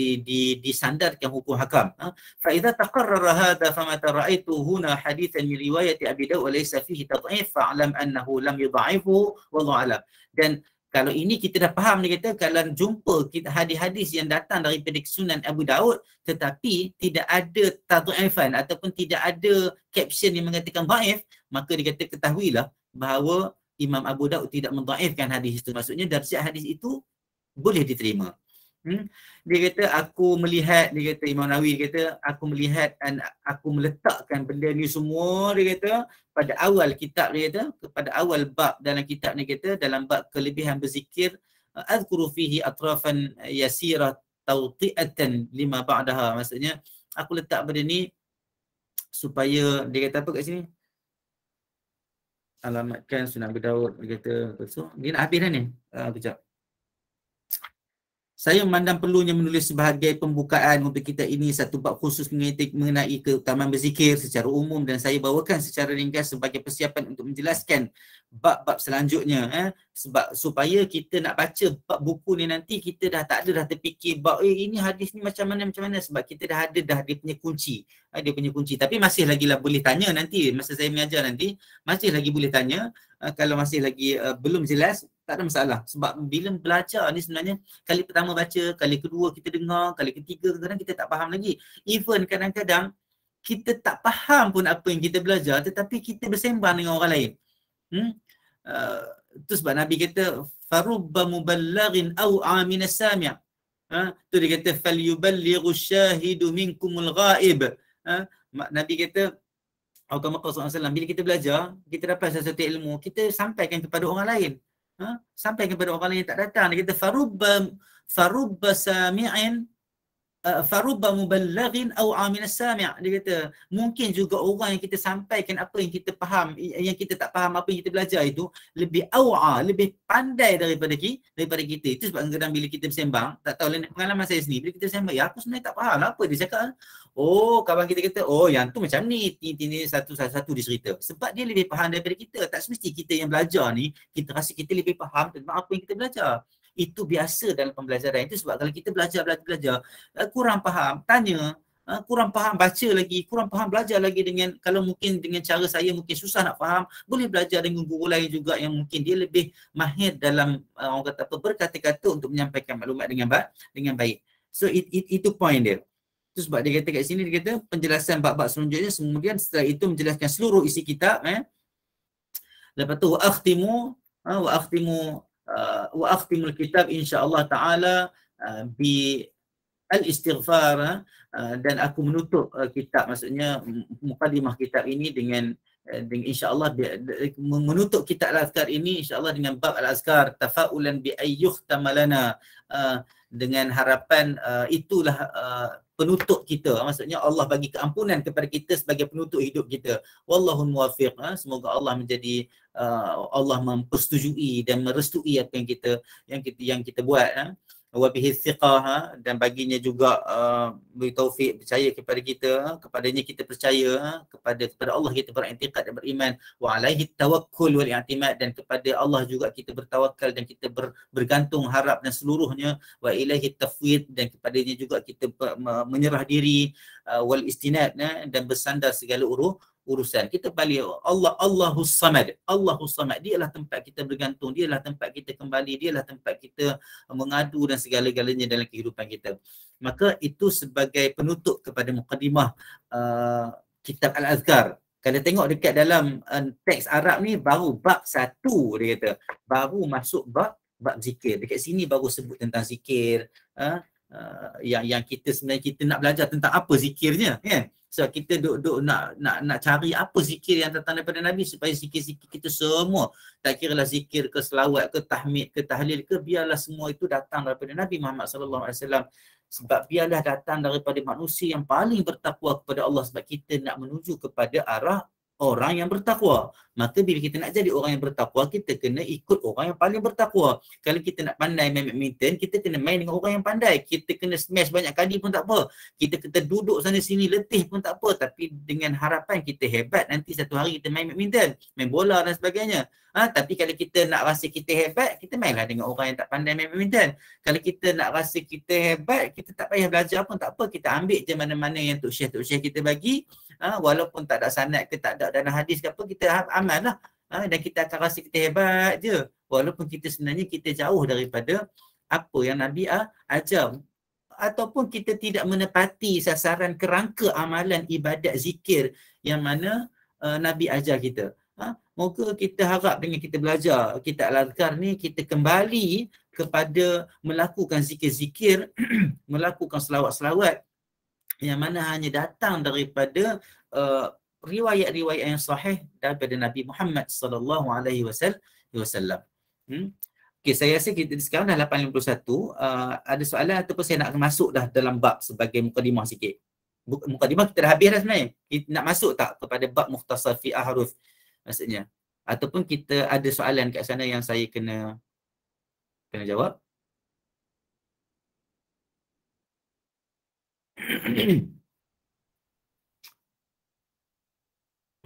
disandarkan hukum hakam. Fa idza taqarrara hadha fama taraitu huna hadithan min riwayat Abi Daud wa laysa fihi tad'if fa'lam annahu lam yudha'ifu wallahu a'lam. Dan kalau ini kita dah faham, dia kata, kalau jumpa kita hadis-hadis yang datang daripada Sunan Abu Daud tetapi tidak ada tad'ifan ataupun tidak ada caption yang mengatakan dhaif, maka dia kata ketahuilah bahawa Imam Abu Daud tidak mendhaifkan hadis itu. Maksudnya darjat hadis itu boleh diterima. Dia kata, aku melihat, dia kata Imam Nawawi, dia kata, aku melihat dan aku meletakkan benda ni semua, dia kata, pada awal kitab, dia kata, pada awal bab dalam kitab ni, kata, dalam bab kelebihan berzikir, azkuru fihi atrafan yasirah tawti'atan lima ba'daha. Maksudnya, aku letak benda ni supaya, dia kata apa kat sini? Alamatkan Sunan Abu Daud, dia kata, so, dia nak habis dah ni. Kejap. Saya memandang perlunya menulis sebahagai pembukaan untuk kita ini satu bab khusus mengenai keutamaan berzikir secara umum, dan saya bawakan secara ringkas sebagai persiapan untuk menjelaskan bab-bab selanjutnya, sebab supaya kita nak baca bab buku ni nanti kita dah tak ada dah terfikir bab ini hadis ni macam mana, sebab kita dah ada dah dia punya kunci, tapi masih lagi lah boleh tanya nanti masa saya mengajar nanti, masih lagi boleh tanya. Kalau masih lagi belum jelas, tak ada masalah. Sebab bila belajar ni sebenarnya, kali pertama baca, kali kedua kita dengar, kali ketiga kadang-kadang kita tak faham lagi. Even kadang-kadang kita tak faham pun apa yang kita belajar, tetapi kita bersembang dengan orang lain. Itu sebab Nabi kata, farubba muballighin aw aminas sami'. Tu dia kata, falyuballighu syahidu minkumul ghaib. Nabi kata, SAW, bila kita belajar, kita dapat sesuatu ilmu, kita sampaikan kepada orang lain. Sampaikan kepada orang lain yang tak datang. Dia kata, farubba sami'in, farubba muballighin aw aminas sami'. Dia kata, mungkin juga orang yang kita sampaikan apa yang kita faham, yang kita tak faham apa yang kita belajar itu, lebih aw'a, lebih pandai daripada kita. Itu sebab kadang-kadang bila kita bersembang, tak tahu pengalaman saya sendiri, bila kita bersembang, ya aku sebenarnya tak faham apa dia cakap. Oh, kawan kita kata, oh yang tu macam ni, ini satu dia cerita. Sebab dia lebih faham daripada kita. Tak semesti kita yang belajar ni, kita rasa kita lebih faham tentang apa yang kita belajar. Itu biasa dalam pembelajaran. Itu sebab kalau kita belajar, kurang faham, tanya, kurang faham, baca lagi, kurang faham, belajar lagi dengan, kalau mungkin dengan cara saya mungkin susah nak faham, boleh belajar dengan guru lain juga yang mungkin dia lebih mahir dalam orang kata apa, berkata-kata untuk menyampaikan maklumat dengan baik. So itu point dia. Itu sebab dia kata kat sini, dia kata penjelasan bab-bab selanjutnya, kemudian setelah itu menjelaskan seluruh isi kitab. Lepas tu wa akhtimul kitab insya-Allah taala bi al-istighfar, dan aku menutup kitab, maksudnya mukadimah kitab ini dengan insya-Allah menutup kitab al-azkar ini insya-Allah dengan bab al-azkar tafaulan bi ayyuhtamalana, dengan harapan itulah penutup kita, maksudnya Allah bagi keampunan kepada kita sebagai penutup hidup kita. Wallahu muwaffiq. Semoga Allah menjadi Allah mempersetujui dan merestui apa yang kita buat. wa bihi thiqah, dan baginya juga beri taufik percaya kepada kita, kepadanya kita percaya, kepada Allah kita beriktikad dan beriman, wa alaihi tawakkul wal i'timad, dan kepada Allah juga kita bertawakal dan kita bergantung harap dan seluruhnya, wa ilaihi tafwid, dan kepadanya juga kita menyerah diri, wal istinad, dan bersandar segala urusan. Kita balik Allahus Samad. Allahus Samad, dialah tempat kita bergantung, dialah tempat kita kembali, dialah tempat kita mengadu dan segala-galanya dalam kehidupan kita. Maka itu sebagai penutup kepada mukadimah kitab Al-Azkar. Kalau tengok dekat dalam teks Arab ni, baru bab 1 dia kata, baru masuk bab zikir. Dekat sini baru sebut tentang zikir, yang kita sebenarnya kita nak belajar tentang apa zikirnya, kan? So kita duk nak cari apa zikir yang datang daripada Nabi, supaya zikir-zikir kita semua, tak kiralah zikir ke, selawat ke, tahmid ke, tahlil ke, biarlah semua itu datang daripada Nabi Muhammad sallallahu alaihi wasallam. Sebab biarlah datang daripada manusia yang paling bertakwa kepada Allah, sebab kita nak menuju kepada arah orang yang bertakwa. Maka bila kita nak jadi orang yang bertakwa, kita kena ikut orang yang paling bertakwa. Kalau kita nak pandai main badminton, kita kena main dengan orang yang pandai. Kita kena smash banyak kali pun tak apa. Kita duduk sana sini letih pun tak apa. Tapi dengan harapan kita hebat, nanti satu hari kita main badminton, main bola dan sebagainya. Tapi kalau kita nak rasa kita hebat, kita mainlah dengan orang yang tak pandai main badminton. Kalau kita nak rasa kita hebat, kita tak payah belajar pun tak apa. Kita ambil je mana-mana yang Tok Syekh kita bagi. Walaupun tak ada sanad ke, tak ada dana hadis ke apa, kita amal lah. Dan kita akan rasa kita hebat je, walaupun kita sebenarnya kita jauh daripada apa yang Nabi ajar, ataupun kita tidak menepati sasaran kerangka amalan ibadat zikir yang mana Nabi ajar kita. Moga kita harap dengan kita belajar kitab Al-Azkar ni, kita kembali kepada melakukan zikir-zikir, melakukan selawat-selawat yang mana hanya datang daripada riwayat-riwayat yang sahih daripada Nabi Muhammad sallallahu alaihi wasallam. Okey, saya rasa kita sekarang dah 8:51. Ada soalan ataupun saya nak masuk dah dalam bab sebagai mukadimah sikit. Mukadimah kita dah habis dah sebenarnya. Kita nak masuk tak kepada bab mukhtasar fi ahruf maksudnya? Ataupun kita ada soalan kat sana yang saya kena jawab?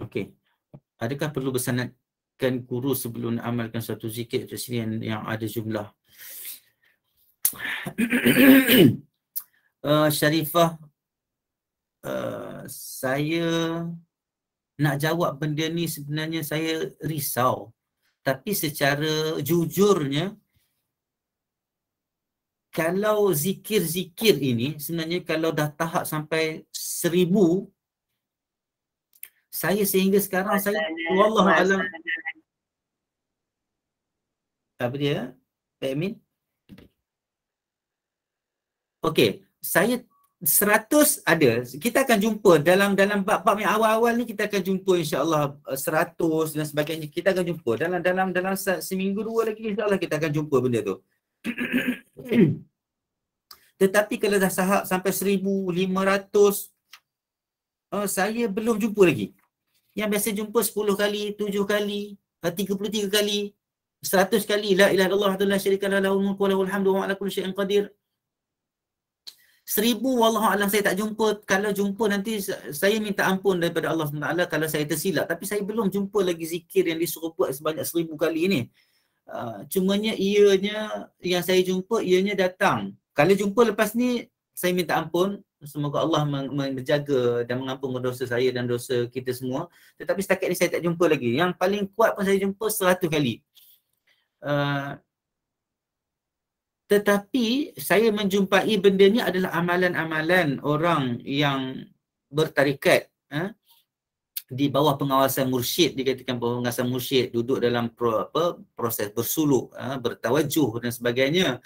Okey. Adakah perlu bersanadkan guru sebelum amalkan suatu zikir tersendiri yang ada jumlah? Syarifah, saya nak jawab benda ni sebenarnya saya risau. Tapi secara jujurnya, kalau zikir-zikir ini sebenarnya kalau dah tahap sampai 1000, saya sehingga sekarang saya wallahu alam. Apa dia? Pak Amin? Okey, saya 100 ada. Kita akan jumpa dalam bab-bab yang awal-awal ni, kita akan jumpa insya-Allah 100 dan sebagainya. Kita akan jumpa dalam seminggu dua lagi insya-Allah kita akan jumpa benda tu. Tetapi kalau dah sahab sampai 1500, saya belum jumpa lagi. Yang biasa jumpa 10 kali, 7 kali, 33 kali, 100 kali la ilaha illallah wahdahu la syarika lahu lahul mulku wa lahul hamdu wa ala kulli syai'in qadir. 1000 wallahu alam saya tak jumpa. Kalau jumpa nanti saya minta ampun daripada Allah SWT kalau saya tersilap. Tapi saya belum jumpa lagi zikir yang disuruh buat sebanyak 1000 kali ni. Cumanya ianya yang saya jumpa, ianya datang. Kalau jumpa lepas ni, saya minta ampun. Semoga Allah menjaga dan mengampunkan dosa saya dan dosa kita semua. Tetapi setakat ni saya tak jumpa lagi. Yang paling kuat pun saya jumpa 100 kali. Tetapi saya menjumpai benda ni adalah amalan-amalan orang yang bertarikat, di bawah pengawasan mursyid, dikatakan pengawasan mursyid, duduk dalam proses bersuluk, bertawajuh dan sebagainya.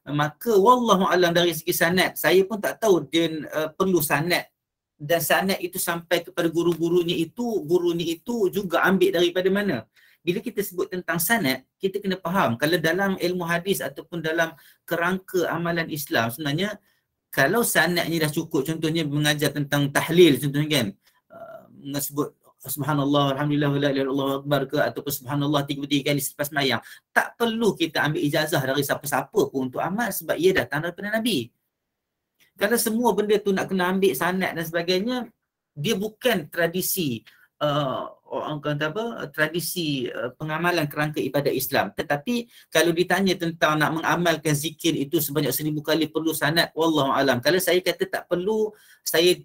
Maka wallahu alam dari segi sanad, saya pun tak tahu dia perlu sanad, dan sanad itu sampai kepada gurunya itu juga ambil daripada mana. Bila kita sebut tentang sanad, kita kena faham kalau dalam ilmu hadis ataupun dalam kerangka amalan Islam, sebenarnya kalau sanad ni dah cukup, contohnya mengajar tentang tahlil contohnya kan, sebut subhanallah, alhamdulillah, la ilaha illallah akbar ke, ataupun subhanallah 33 kali selepas sembahyang. Tak perlu kita ambil ijazah dari siapa-siapa pun untuk amal sebab ia datang daripada Nabi. Kalau semua benda tu nak kena ambil sanad dan sebagainya, dia bukan tradisi orang kata apa, tradisi pengamalan kerangka ibadat Islam. Tetapi kalau ditanya tentang nak mengamalkan zikir itu sebanyak 1000 kali perlu sanad, wallahu alam. Kalau saya kata tak perlu, saya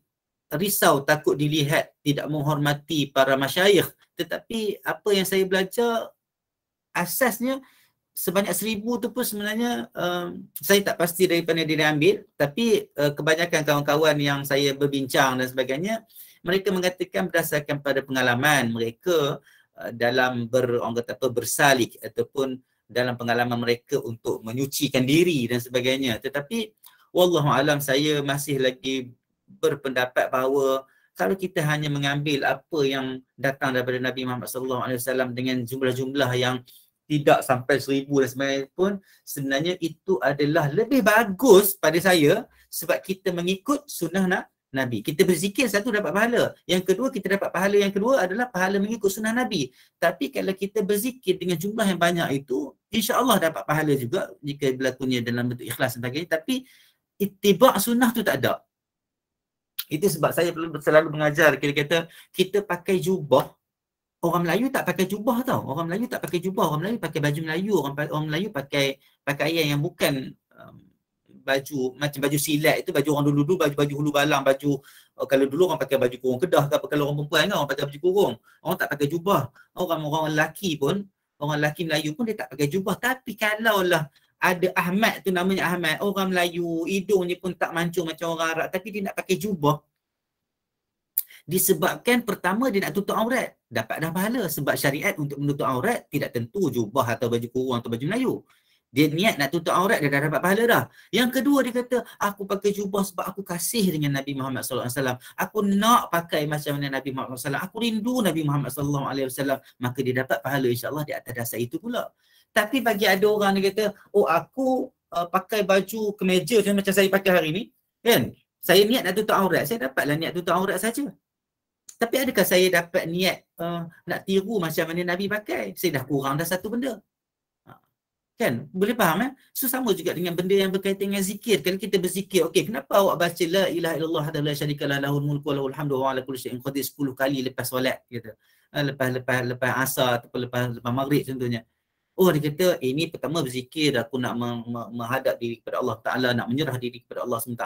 risau takut dilihat tidak menghormati para masyayikh. Tetapi apa yang saya belajar asasnya sebanyak 1000 tu pun sebenarnya saya tak pasti daripada dia ambil, tapi kebanyakan kawan-kawan yang saya berbincang dan sebagainya, mereka mengatakan berdasarkan pada pengalaman mereka dalam orang kata apa, bersalik ataupun dalam pengalaman mereka untuk menyucikan diri dan sebagainya. Tetapi wallahu alam, saya masih lagi berpendapat bahawa kalau kita hanya mengambil apa yang datang daripada Nabi Muhammad SAW dengan jumlah-jumlah yang tidak sampai 1000 dan sebagainya pun, sebenarnya itu adalah lebih bagus pada saya sebab kita mengikut sunnah Nabi. Kita berzikir, satu dapat pahala. Yang kedua, kita dapat pahala yang kedua adalah pahala mengikut sunnah Nabi. Tapi kalau kita berzikir dengan jumlah yang banyak itu, insya-Allah dapat pahala juga jika berlakunya dalam bentuk ikhlas dan sebagainya. Tapi ittiba' sunnah tu tak ada. Itu sebab saya selalu mengajar, kira-kata kita pakai jubah. Orang Melayu tak pakai jubah tau. Orang Melayu tak pakai jubah. Orang Melayu pakai baju Melayu. Orang Melayu pakai pakaian yang bukan baju macam baju silat itu, baju orang dulu-dulu, baju hulu balang, baju kalau dulu orang pakai baju kurung Kedah ke apa, kalau orang perempuan kan orang pakai baju kurung. Orang tak pakai jubah. Orang lelaki pun, orang lelaki Melayu pun dia tak pakai jubah. Tapi kalaulah ada Ahmad tu, namanya Ahmad, orang Melayu, hidungnya pun tak mancung macam orang Arab, tapi dia nak pakai jubah, disebabkan pertama dia nak tutup aurat, dapat dah pahala. Sebab syariat untuk menutup aurat tidak tentu jubah atau baju kurung atau baju Melayu. Dia niat nak tutup aurat, dia dah dapat pahala dah. Yang kedua, dia kata aku pakai jubah sebab aku kasih dengan Nabi Muhammad SAW. Aku nak pakai macam mana Nabi Muhammad SAW. Aku rindu Nabi Muhammad SAW. Maka dia dapat pahala insya-Allah di atas dasar itu pula. Tapi bagi ada orang dia kata, oh aku pakai baju kemeja macam saya pakai hari ni, kan? Saya niat nak tutup aurat, saya dapatlah niat tutup aurat saja. Tapi adakah saya dapat niat nak tiru macam mana Nabi pakai? Saya dah kurang dah satu benda. Kan? Boleh faham? So sama juga dengan benda yang berkaitan dengan zikir. Kalau kita berzikir, okey, kenapa awak baca la ilaha illallah wahdahu la syarikalah lahul mulku wa lahul hamdu wa ala kulli syai'in qadir 10 kali lepas solat gitu. Lepas asar ataupun lepas maghrib contohnya. Oh, dia kata ini pertama berzikir, aku nak menghadap diri kepada Allah Ta'ala, nak menyerah diri kepada Allah SWT.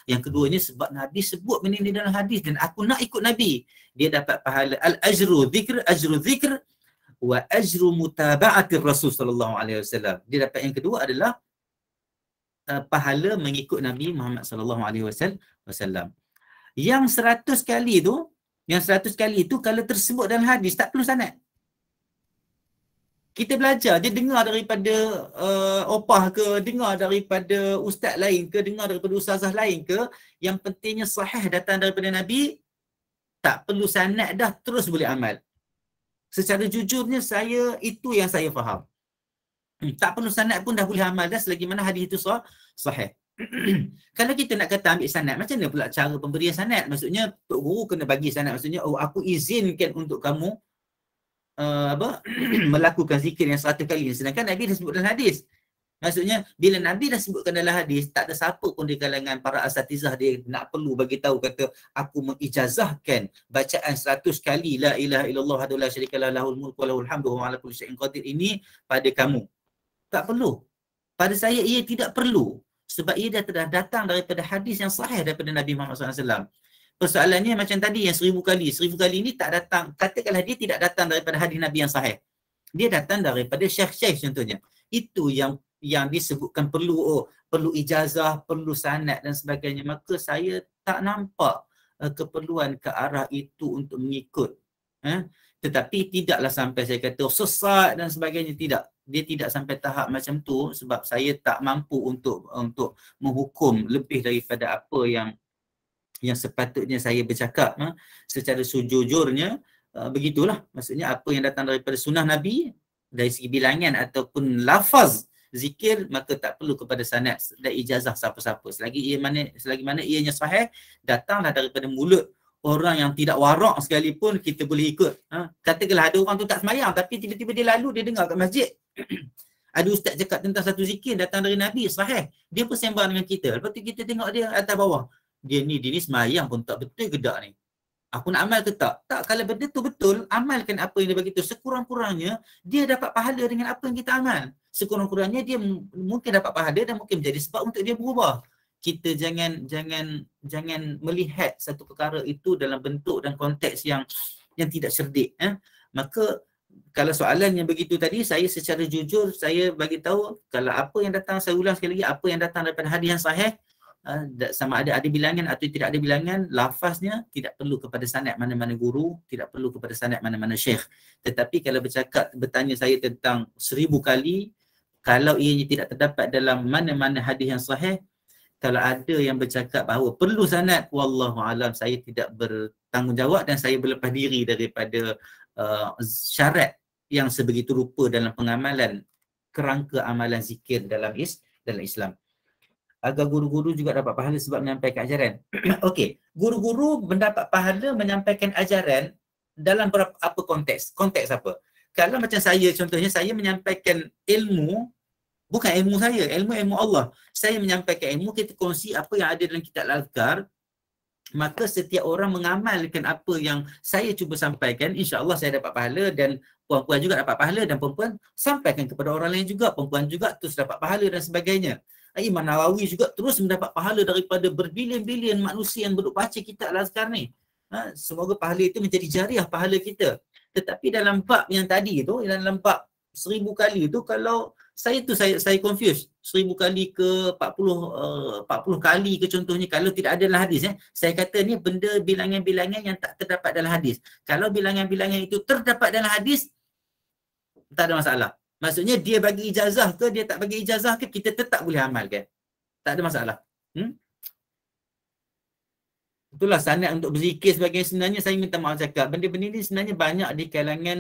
Yang keduanya sebab Nabi sebut benda ni dalam hadis dan aku nak ikut Nabi. Dia dapat pahala al-ajru dzikr wa ajru mutaba'atir Rasul sallallahu alaihi wasallam. Dia dapat yang kedua adalah pahala mengikut Nabi Muhammad sallallahu alaihi wasallam. Yang 100 kali tu kalau tersebut dalam hadis tak perlu sanad. Kita belajar, dia dengar daripada opah ke, dengar daripada ustaz lain ke, dengar daripada ustazah lain ke, yang pentingnya sahih datang daripada Nabi, tak perlu sanad dah, terus boleh amal. Secara jujurnya itu yang saya faham. Tak perlu sanad pun dah boleh amal dah selagi mana hadis itu sahih. Kalau kita nak kata ambil sanad, macam mana pula cara pemberian sanad? Maksudnya Tok Guru kena bagi sanad, maksudnya oh aku izinkan untuk kamu melakukan zikir yang 100 kali, sedangkan Nabi dah sebut dalam hadis. Maksudnya bila Nabi dah sebutkan dalam hadis, tak ada siapa pun di kalangan para asatizah dia nak perlu bagi tahu kata aku mengijazahkan bacaan 100 kali la ilaha illallah wahdahu la syarikalah lahul mulku wa lahul hamdu wa ala kulli syai'in qadir ini pada kamu. Tak perlu. Pada saya ia tidak perlu sebab ia dah datang daripada hadis yang sahih daripada Nabi Muhammad SAW. Persoalannya macam tadi yang 1000 kali. 1000 kali ini tak datang, katakanlah dia tidak datang daripada hadis Nabi yang sahih. Dia datang daripada syekh-syekh contohnya. Itu yang disebutkan perlu ijazah, perlu sanad dan sebagainya. Maka saya tak nampak keperluan ke arah itu untuk mengikut. Tetapi tidaklah sampai saya kata sesat dan sebagainya, tidak. Dia tidak sampai tahap macam tu sebab saya tak mampu untuk menghukum lebih daripada apa yang sepatutnya saya bercakap. Secara sejujurnya begitulah. Maksudnya apa yang datang daripada sunnah Nabi dari segi bilangan ataupun lafaz zikir, maka tak perlu kepada sanad dan ijazah siapa-siapa. Selagi mana ianya sahih, datanglah daripada mulut orang yang tidak warak sekalipun kita boleh ikut. Katakanlah ada orang tu tak semayang tapi tiba-tiba dia lalu, dia dengar kat masjid. Ada ustaz cakap tentang satu zikir datang dari Nabi, sahih. Dia pun sembang dengan kita. Lepas tu kita tengok dia atas bawah. Dia ni semayang pun tak betul ke tak ni? Aku nak amal ke tak? Tak, kalau benda tu betul, amalkan apa yang dia bagi tu. Sekurang-kurangnya, dia dapat pahala dengan apa yang kita amal. Sekurang-kurangnya dia mungkin dapat pahala dan mungkin menjadi sebab untuk dia berubah. Kita jangan melihat satu perkara itu dalam bentuk dan konteks yang tidak cerdik. Maka kalau soalan yang begitu tadi, saya secara jujur saya bagi tahu kalau apa yang datang, saya ulang sekali lagi, apa yang datang daripada hadis yang sahih, sama ada bilangan atau tidak ada bilangan, lafaznya tidak perlu kepada sanad mana-mana guru, tidak perlu kepada sanad mana-mana syekh. Tetapi kalau bertanya saya tentang 1000 kali, kalau ianya tidak terdapat dalam mana-mana hadis yang sahih, kalau ada yang bercakap bahawa perlu sanad, wallahu alam, saya tidak bertanggungjawab dan saya berlepas diri daripada syarat yang sebegitu rupa dalam pengamalan kerangka amalan zikir dalam Islam. Agar guru-guru juga dapat pahala sebab menyampaikan ajaran. Okey, guru-guru mendapat pahala menyampaikan ajaran dalam apa konteks? Konteks apa? Kalau macam saya, contohnya saya menyampaikan ilmu, bukan ilmu saya, ilmu Allah. Saya menyampaikan ilmu, kita kongsi apa yang ada dalam kitab Al-Azkar, maka setiap orang mengamalkan apa yang saya cuba sampaikan, insya-Allah saya dapat pahala dan puan-puan juga dapat pahala dan perempuan sampaikan kepada orang lain juga, perempuan juga terus dapat pahala dan sebagainya. Imam Nawawi juga terus mendapat pahala daripada berbilion-bilion manusia yang duduk baca kitab Al-Azkar ni. Semoga pahala itu menjadi jariah pahala kita. Tetapi dalam bab yang tadi tu, dalam bab 1000 kali tu, kalau saya confuse 1000 kali ke 40 kali ke contohnya, kalau tidak ada dalam hadis, saya kata ni benda bilangan-bilangan yang tak terdapat dalam hadis. Kalau bilangan-bilangan itu terdapat dalam hadis, tak ada masalah. Maksudnya dia bagi ijazah ke dia tak bagi ijazah ke, kita tetap boleh amalkan. Tak ada masalah. Itulah sanad untuk berzikir sebagainya. Sebenarnya saya minta maaf cakap, benda-benda ni sebenarnya banyak di kalangan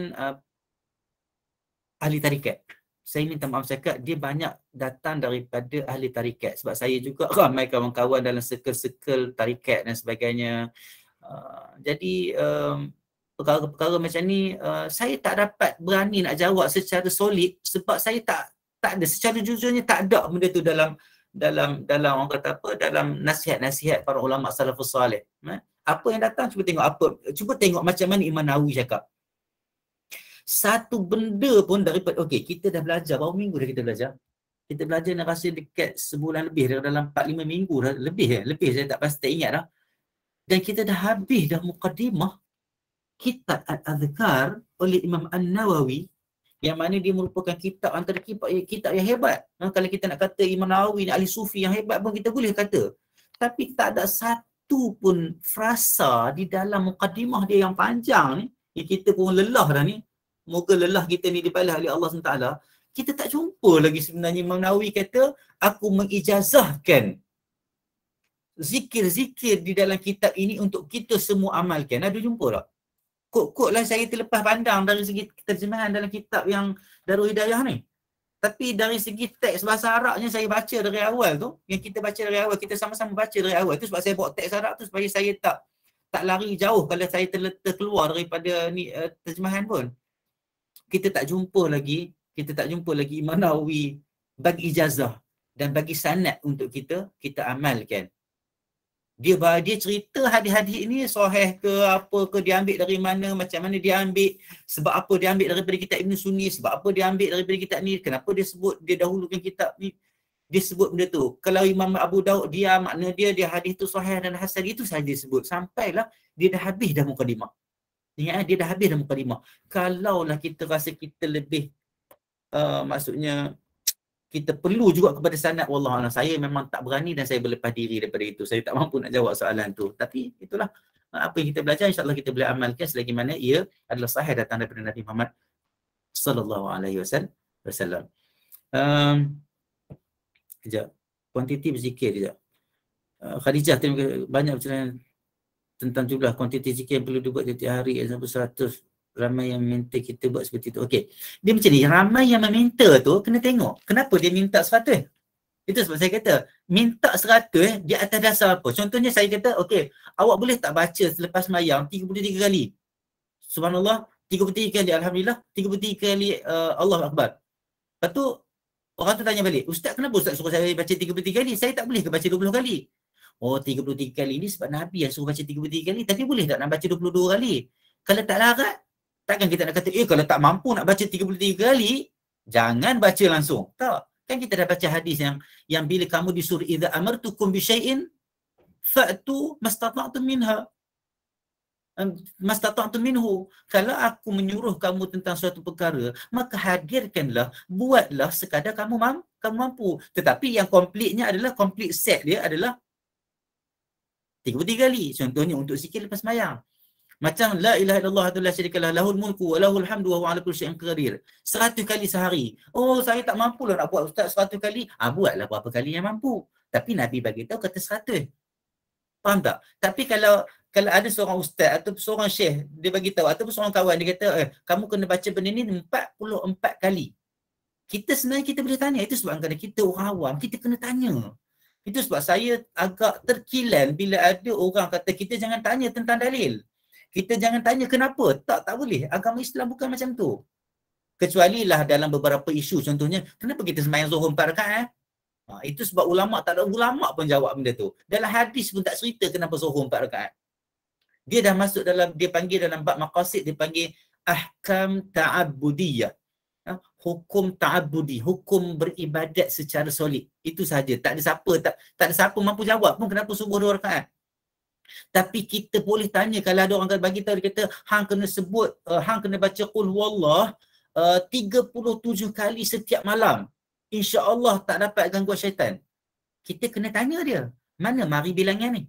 ahli tarikat. Saya minta maaf cakap, dia banyak datang daripada ahli tarikat. Sebab saya juga ramai kawan-kawan dalam circle-circle tarikat dan sebagainya. Jadi perkara-perkara macam ni saya tak dapat berani nak jawab secara solid sebab saya tak ada, secara jujurnya tak ada benda tu dalam orang kata apa, dalam nasihat-nasihat para ulama salafus salih. Apa yang datang, cuba tengok macam mana Imam Nawawi cakap. Satu benda pun daripada, okey, kita dah belajar, berapa minggu dah kita belajar? Kita belajar nak rasa dekat sebulan lebih, dalam 4-5 minggu dah, lebih saya tak pasti, tak ingat dah. Dan kita dah habis dah muqaddimah kitab Al-Azkar oleh Imam An-Nawawi, yang mana dia merupakan kitab antara kitab yang hebat. Kalau kita nak kata Imam Nawawi ni ahli sufi yang hebat pun kita boleh kata. Tapi tak ada satu pun frasa di dalam muqaddimah dia yang panjang ni, yang kita pun lelah dah ni. Moga lelah kita ni dibalas oleh Allah SWT. Kita tak jumpa lagi sebenarnya Imam Nawawi kata, aku mengijazahkan zikir-zikir di dalam kitab ini untuk kita semua amalkan. Ada jumpa tak? Kok lah saya terlepas pandang dari segi terjemahan dalam kitab yang Darul Hidayah ni. Tapi dari segi teks bahasa Arabnya saya baca dari awal tu, yang kita baca dari awal, kita sama-sama baca dari awal tu, sebab saya bawa teks Arab tu supaya saya tak lari jauh kalau saya terkeluar daripada ni terjemahan pun. Kita tak jumpa lagi Imam Nawawi bagi ijazah dan bagi sanad untuk kita amalkan. Dia cerita hadis-hadis ini sahih ke apa ke, dia ambil dari mana, macam mana dia ambil, sebab apa dia ambil daripada kitab Ibn Sunni, sebab apa dia ambil daripada kitab ni, kenapa dia dahulukan kitab ni, dia sebut benda tu. Kalau Imam Abu Daud makna dia hadis tu sahih dan hasan, itu saja dia sebut. Sampailah dia dah habis dah mukadimah. Ingat, dia dah habis dah mukadimah. Kalaulah kita rasa kita lebih maksudnya kita perlu juga kepada sanad, wallahualam, saya memang tak berani dan saya berlepas diri daripada itu. Saya tak mampu nak jawab soalan tu. Tapi itulah apa yang kita belajar, insya-Allah kita boleh amalkan selagi mana ia adalah sahih datang daripada Nabi Muhammad sallallahu alaihi wasallam. Kejap. Kuantiti berzikir kejap. Khadijah, terima kasih banyak bercerita tentang jumlah kuantiti zikir yang perlu dibuat setiap hari sampai 100. Ramai yang minta kita buat seperti itu. Okey. Dia macam ni, ramai yang meminta tu kena tengok kenapa dia minta 100. Itu sebab saya kata, minta 100 di atas dasar apa? Contohnya saya kata, okey, awak boleh tak baca selepas sembahyang 33 kali? Subhanallah, 33 kali Alhamdulillah, 33 kali Allahu Akbar. Lepas tu, orang tu tanya balik, Ustaz kenapa Ustaz suruh saya baca 33 kali? Saya tak boleh ke baca 20 kali? Oh, 33 kali ni sebab Nabi yang suruh baca 33 kali. Tapi boleh tak nak baca 22 kali? Kalau tak larat, takkan kita nak kata, kalau tak mampu nak baca 33 kali, jangan baca langsung. Tak. Kan kita dah baca hadis yang bila kamu disuruh, idza amartukum bi syai'in fa'tu mastata'tum minha. Mastata'tum minhu. Kalau aku menyuruh kamu tentang suatu perkara, maka hadirkanlah, buatlah sekadar kamu mampu. Tetapi yang komplitnya adalah, komplit set dia adalah 33 kali. Contohnya untuk zikir lepas sembahyang. Macam la ilaha illallah wa la syarikalah lahul mulku wa lahul hamdu wa huwa ala kulli syai'in qadir. 100 kali sehari. Oh, saya tak mampu lah nak buat Ustaz 100 kali. Buatlah berapa kali yang mampu. Tapi Nabi bagi tahu kata 100. Faham tak? Tapi kalau ada seorang ustaz atau seorang syekh dia bagi tahu ataupun seorang kawan dia kata kamu kena baca benda ni 44 kali. Kita sebenarnya kita boleh tanya. Itu sebab kadang kita orang awam kita kena tanya. Itu sebab saya agak terkilan bila ada orang kata kita jangan tanya tentang dalil. Kita jangan tanya kenapa. Tak boleh. Agama Islam bukan macam tu. Kecuali lah dalam beberapa isu. Contohnya, kenapa kita sembahyang Zuhur 4 rakaat? Itu sebab ulama' tak ada ulama' pun jawab benda tu. Dalam hadis pun tak cerita kenapa Zuhur 4 rakaat. Dia dah masuk dalam, dia panggil dalam bab maqasid, dia panggil ahkam ta'abudiyah. Hukum ta'abudi, hukum beribadat secara solid. Itu sahaja. Tak ada siapa mampu jawab pun kenapa subuh 2 rakaat. Tapi kita boleh tanya kalau ada orang bagi tahu, dia kata hang kena sebut, hang kena baca qul huwallah 37 kali setiap malam. InsyaAllah tak dapat gangguan syaitan. Kita kena tanya dia, mana mari bilangan ni?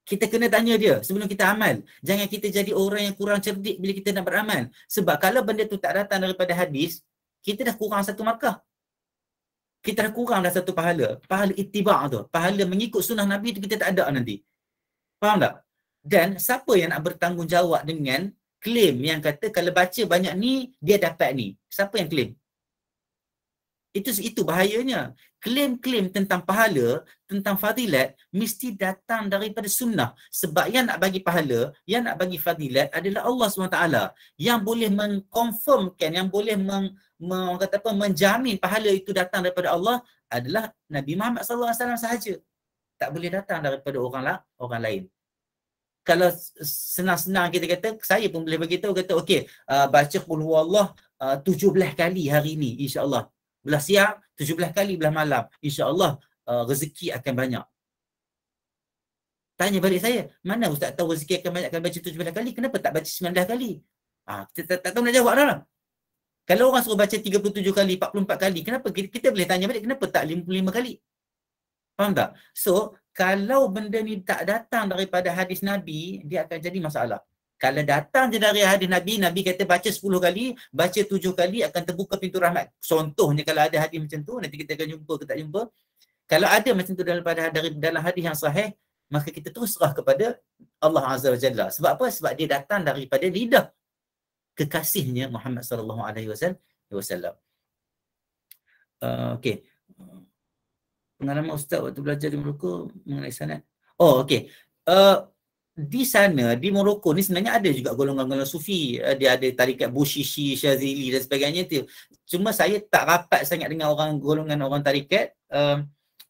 Kita kena tanya dia sebelum kita amal. Jangan kita jadi orang yang kurang cerdik bila kita nak beramal. Sebab kalau benda tu tak datang daripada hadis, kita dah kurang satu markah. Kita dah kurang dah satu pahala. Pahala ittiba' tu. Pahala mengikut sunnah Nabi tu kita tak ada nanti. Faham tak? Dan siapa yang nak bertanggungjawab dengan klaim yang kata kalau baca banyak ni, dia dapat ni? Siapa yang klaim? Itu bahayanya. Klaim-klaim tentang pahala, tentang fadilat, mesti datang daripada sunnah. Sebab yang nak bagi pahala, yang nak bagi fadilat adalah Allah SWT. Yang boleh mengkonfirmkan, yang boleh menjamin pahala itu datang daripada Allah adalah Nabi Muhammad SAW sahaja. Tak boleh datang daripada orang lain. Kalau senang-senang kita kata, saya pun boleh beritahu, kata okey, baca qul huwallah 17 kali hari ni, insya-Allah. Belah siang, 17 kali belah malam. InsyaAllah rezeki akan banyak. Tanya balik saya, mana Ustaz tahu rezeki akan banyak kalau baca 17 kali? Kenapa tak baca 19 kali? Kita tak tahu nak jawab dah. Kalau orang suruh baca 37 kali, 44 kali, kenapa? Kita boleh tanya balik, kenapa tak 55 kali? Faham tak? So, kalau benda ni tak datang daripada hadis Nabi, dia akan jadi masalah. Kalau datang je dari hadis Nabi, Nabi kata baca 10 kali, baca 7 kali akan terbuka pintu rahmat. Contohnya kalau ada hadis macam tu, nanti kita akan jumpa ke tak jumpa. Kalau ada macam tu dalam hadis yang sahih, maka kita terus serah kepada Allah Azza wa Jalla. Sebab apa? Sebab dia datang daripada lidah kekasihnya Muhammad sallallahu alaihi wasallam. Okey. Pengalaman Ustaz waktu belajar di Morocco mengenai sanad. Okey. Di sana, di Morocco ni sebenarnya ada juga golongan-golongan sufi. Dia ada tarikat Bushishi, Syazili dan sebagainya tu. Cuma saya tak rapat sangat dengan golongan orang tarikat.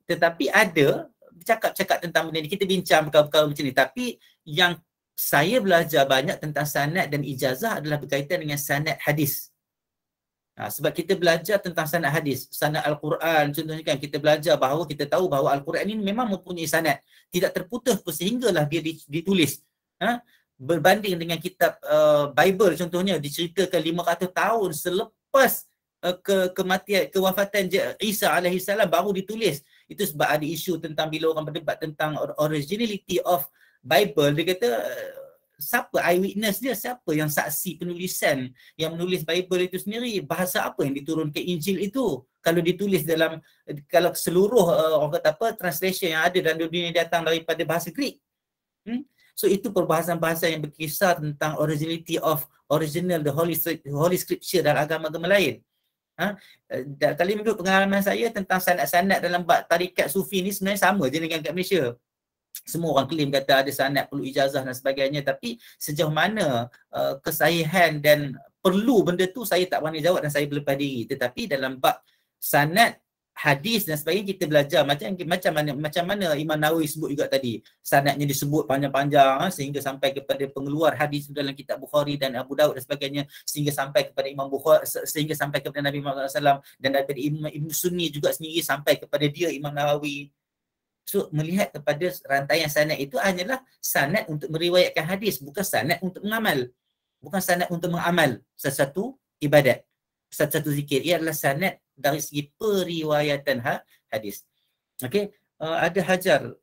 Tetapi ada cakap-cakap tentang benda ni. Kita bincang perkara-perkara macam ni. Tapi yang saya belajar banyak tentang sanad dan ijazah adalah berkaitan dengan sanad hadis. Sebab kita belajar tentang sanad hadis, sanad Al-Quran contohnya kan, kita belajar bahawa kita tahu bahawa Al-Quran ini memang mempunyai sanad, tidak terputus sehinggalah dia ditulis. Berbanding dengan kitab Bible contohnya, diceritakan 500 tahun selepas kewafatan Isa AS baru ditulis. Itu sebab ada isu tentang bila orang berdebat tentang originality of Bible, dia kata siapa eyewitness dia, siapa yang saksi penulisan yang menulis Bible itu sendiri, bahasa apa yang diturunkan Injil itu, kalau ditulis dalam, kalau seluruh orang kata apa, translation yang ada dalam dunia datang daripada bahasa Greek. So itu perbahasan-bahasan yang berkisar tentang originality of the Holy Scripture dan agama-agama lain. Kalau menurut pengalaman saya tentang sanad-sanad dalam bab tarikat sufi ni sebenarnya sama je dengan kat Malaysia. Semua orang klaim kata ada sanad perlu ijazah dan sebagainya, tapi sejauh mana kesahihan dan perlu benda tu saya tak berani jawab dan saya berlepas diri. Tetapi dalam bab sanad, hadis dan sebagainya kita belajar macam mana Imam Nawawi sebut juga tadi, sanadnya disebut panjang-panjang sehingga sampai kepada pengeluar hadis dalam kitab Bukhari dan Abu Daud dan sebagainya, sehingga sampai kepada Imam Bukhari, sehingga sampai kepada Nabi Muhammad SAW, dan daripada Ibn Sunni juga sendiri sampai kepada dia Imam Nawawi. So melihat kepada rantaian sanad itu hanyalah sanad untuk meriwayatkan hadis, bukan sanad untuk mengamal, bukan sanad untuk mengamal sesuatu ibadat, satu zikir. Ia adalah sanad dari segi periwayatan hadis. Okey, ada Hajar,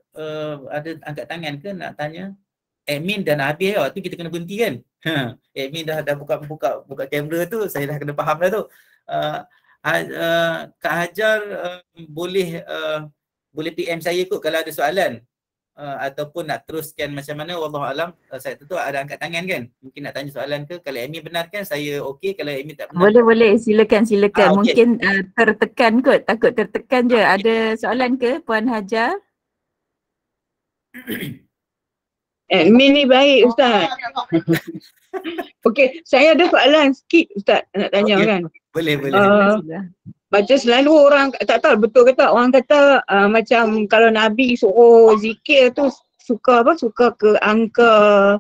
ada angkat tangan ke nak tanya? Admin dah nak habis tu kita kena berhenti kan? Admin dah buka kamera tu, saya dah kena faham dah tu. Kak Hajar boleh PM saya kot kalau ada soalan. Ataupun nak teruskan macam mana, wallahualam. Saya tentu ada angkat tangan kan, mungkin nak tanya soalan ke. Kalau Amy benarkan saya okey, kalau Amy tak benar boleh silakan okay. Mungkin tertekan kot, takut tertekan je. Ada soalan ke Puan Hajar? Admin ni baik Ustaz. Okey, saya ada soalan sikit Ustaz nak tanya kan. Boleh. Baca selalu orang tak tahu betul ke tak, orang kata macam kalau Nabi suruh zikir tu suka ke angka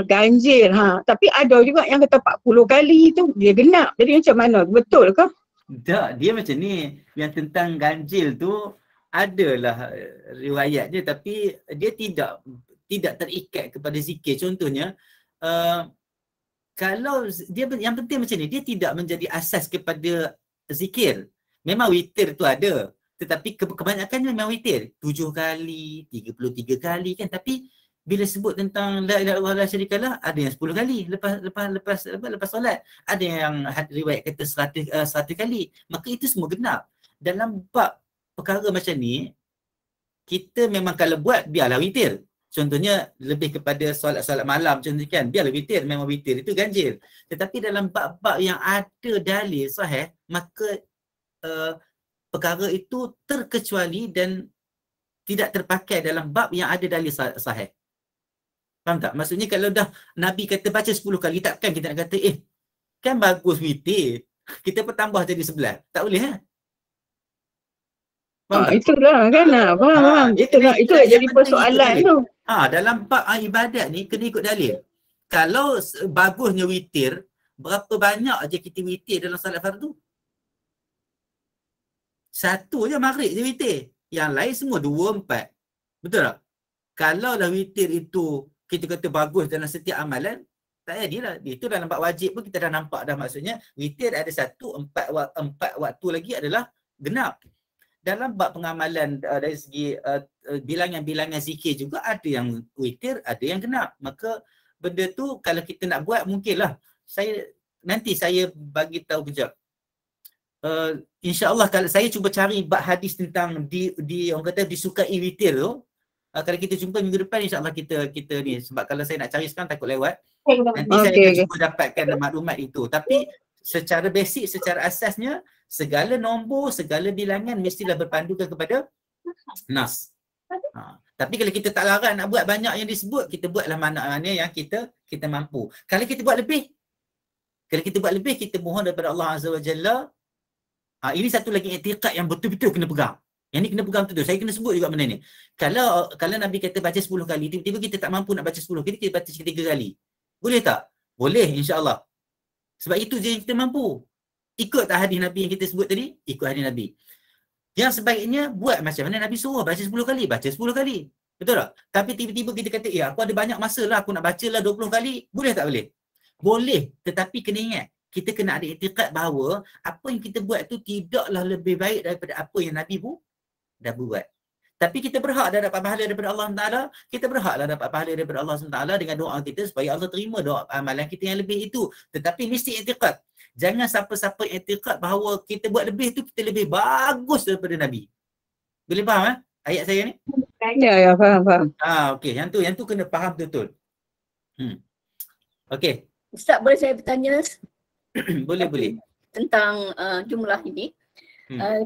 ganjil. Tapi ada juga yang kata 40 kali tu dia genap. Jadi macam mana? Betul ke? Tak, dia macam ni. Yang tentang ganjil tu adalah riwayatnya, tapi dia tidak terikat kepada zikir. Contohnya kalau dia, yang penting macam ni, dia tidak menjadi asas kepada zikir. Memang witir tu ada, tetapi kebanyakannya memang witir 7 kali, 33 kali kan. Tapi bila sebut tentang la ilaha illallah la syarikalah, ada yang 10 kali lepas solat, ada yang riwayat kata 100 kali. Maka itu semua genap. Dalam bab perkara macam ni, kita memang kalau buat biarlah witir. Contohnya lebih kepada solat-solat malam contohnya kan, biarlah witir, memang witir itu ganjil. Tetapi dalam bab-bab yang ada dalil sahih, maka perkara itu terkecuali dan tidak terpakai dalam bab yang ada dalil sahih. Faham tak? Maksudnya kalau dah Nabi kata baca 10 kali, takkan kita nak kata kan bagus witir, kita tambah jadi 11. Tak boleh itulah kan faham. Itulah jadi persoalan tu. Dalam bab ibadat ni kena ikut dalil. Kalau bagusnya witir, berapa banyak aja kita witir dalam salat fardu? 1 je maghrib je witir. Yang lain semua 2, 4. Betul tak? Kalau lah witir itu kita kata bagus dalam setiap amalan, tak jadilah. Itu dalam bab wajib pun kita dah nampak dah, maksudnya witir ada 1, 4 waktu lagi adalah genap. Dalam bab pengamalan dari segi bilangan-bilangan zikir juga ada yang witir, ada yang genap. Maka benda tu kalau kita nak buat mungkinlah. Nanti saya bagi tahu kejap. InsyaAllah kalau saya cuba cari bab hadis tentang orang kata disukai witir tu. Kalau kita jumpa minggu depan, insyaAllah kita ni. Sebab kalau saya nak cari sekarang takut lewat. Nanti saya akan cuba dapatkan maklumat itu. Tapi secara basic, secara asasnya, segala nombor, segala bilangan mestilah berpandukan kepada nas. Tapi kalau kita tak larang nak buat banyak yang disebut, kita buatlah mana-mana yang kita mampu. Kalau kita buat lebih, kita mohon daripada Allah Azza wa Jalla. Ini satu lagi i'tiqad yang betul-betul kena pegang. Yang ni kena pegang betul. Saya kena sebut juga benda ni. Kalau Nabi kata baca 10 kali, tiba-tiba kita tak mampu nak baca 10 kali, kita baca 3 kali. Boleh tak? Boleh, insya-Allah. Sebab itu je yang kita mampu. Ikut tak hadis Nabi yang kita sebut tadi? Ikut hadis Nabi. Yang sebaiknya buat macam mana Nabi suruh, baca 10 kali, baca 10 kali. Betul tak? Tapi tiba-tiba kita kata, aku ada banyak masa lah, aku nak baca lah 20 kali. Boleh tak boleh? Boleh, tetapi kena ingat, kita kena ada i'tiqad bahawa apa yang kita buat tu tidaklah lebih baik daripada apa yang Nabi dah buat. Tapi kita berhak dah dapat pahala daripada Allah Taala. Kita berhaklah dapat pahala daripada Allah Taala dengan doa kita supaya Allah terima doa amalan kita yang lebih itu. Tetapi mesti i'tiqad. Jangan siapa-siapa i'tiqad bahawa kita buat lebih tu kita lebih bagus daripada Nabi. Boleh faham ayat saya ni? Ya, faham. Okey, yang tu kena faham betul. Okey. Ustaz, boleh saya bertanya? boleh. tentang jumlah ini,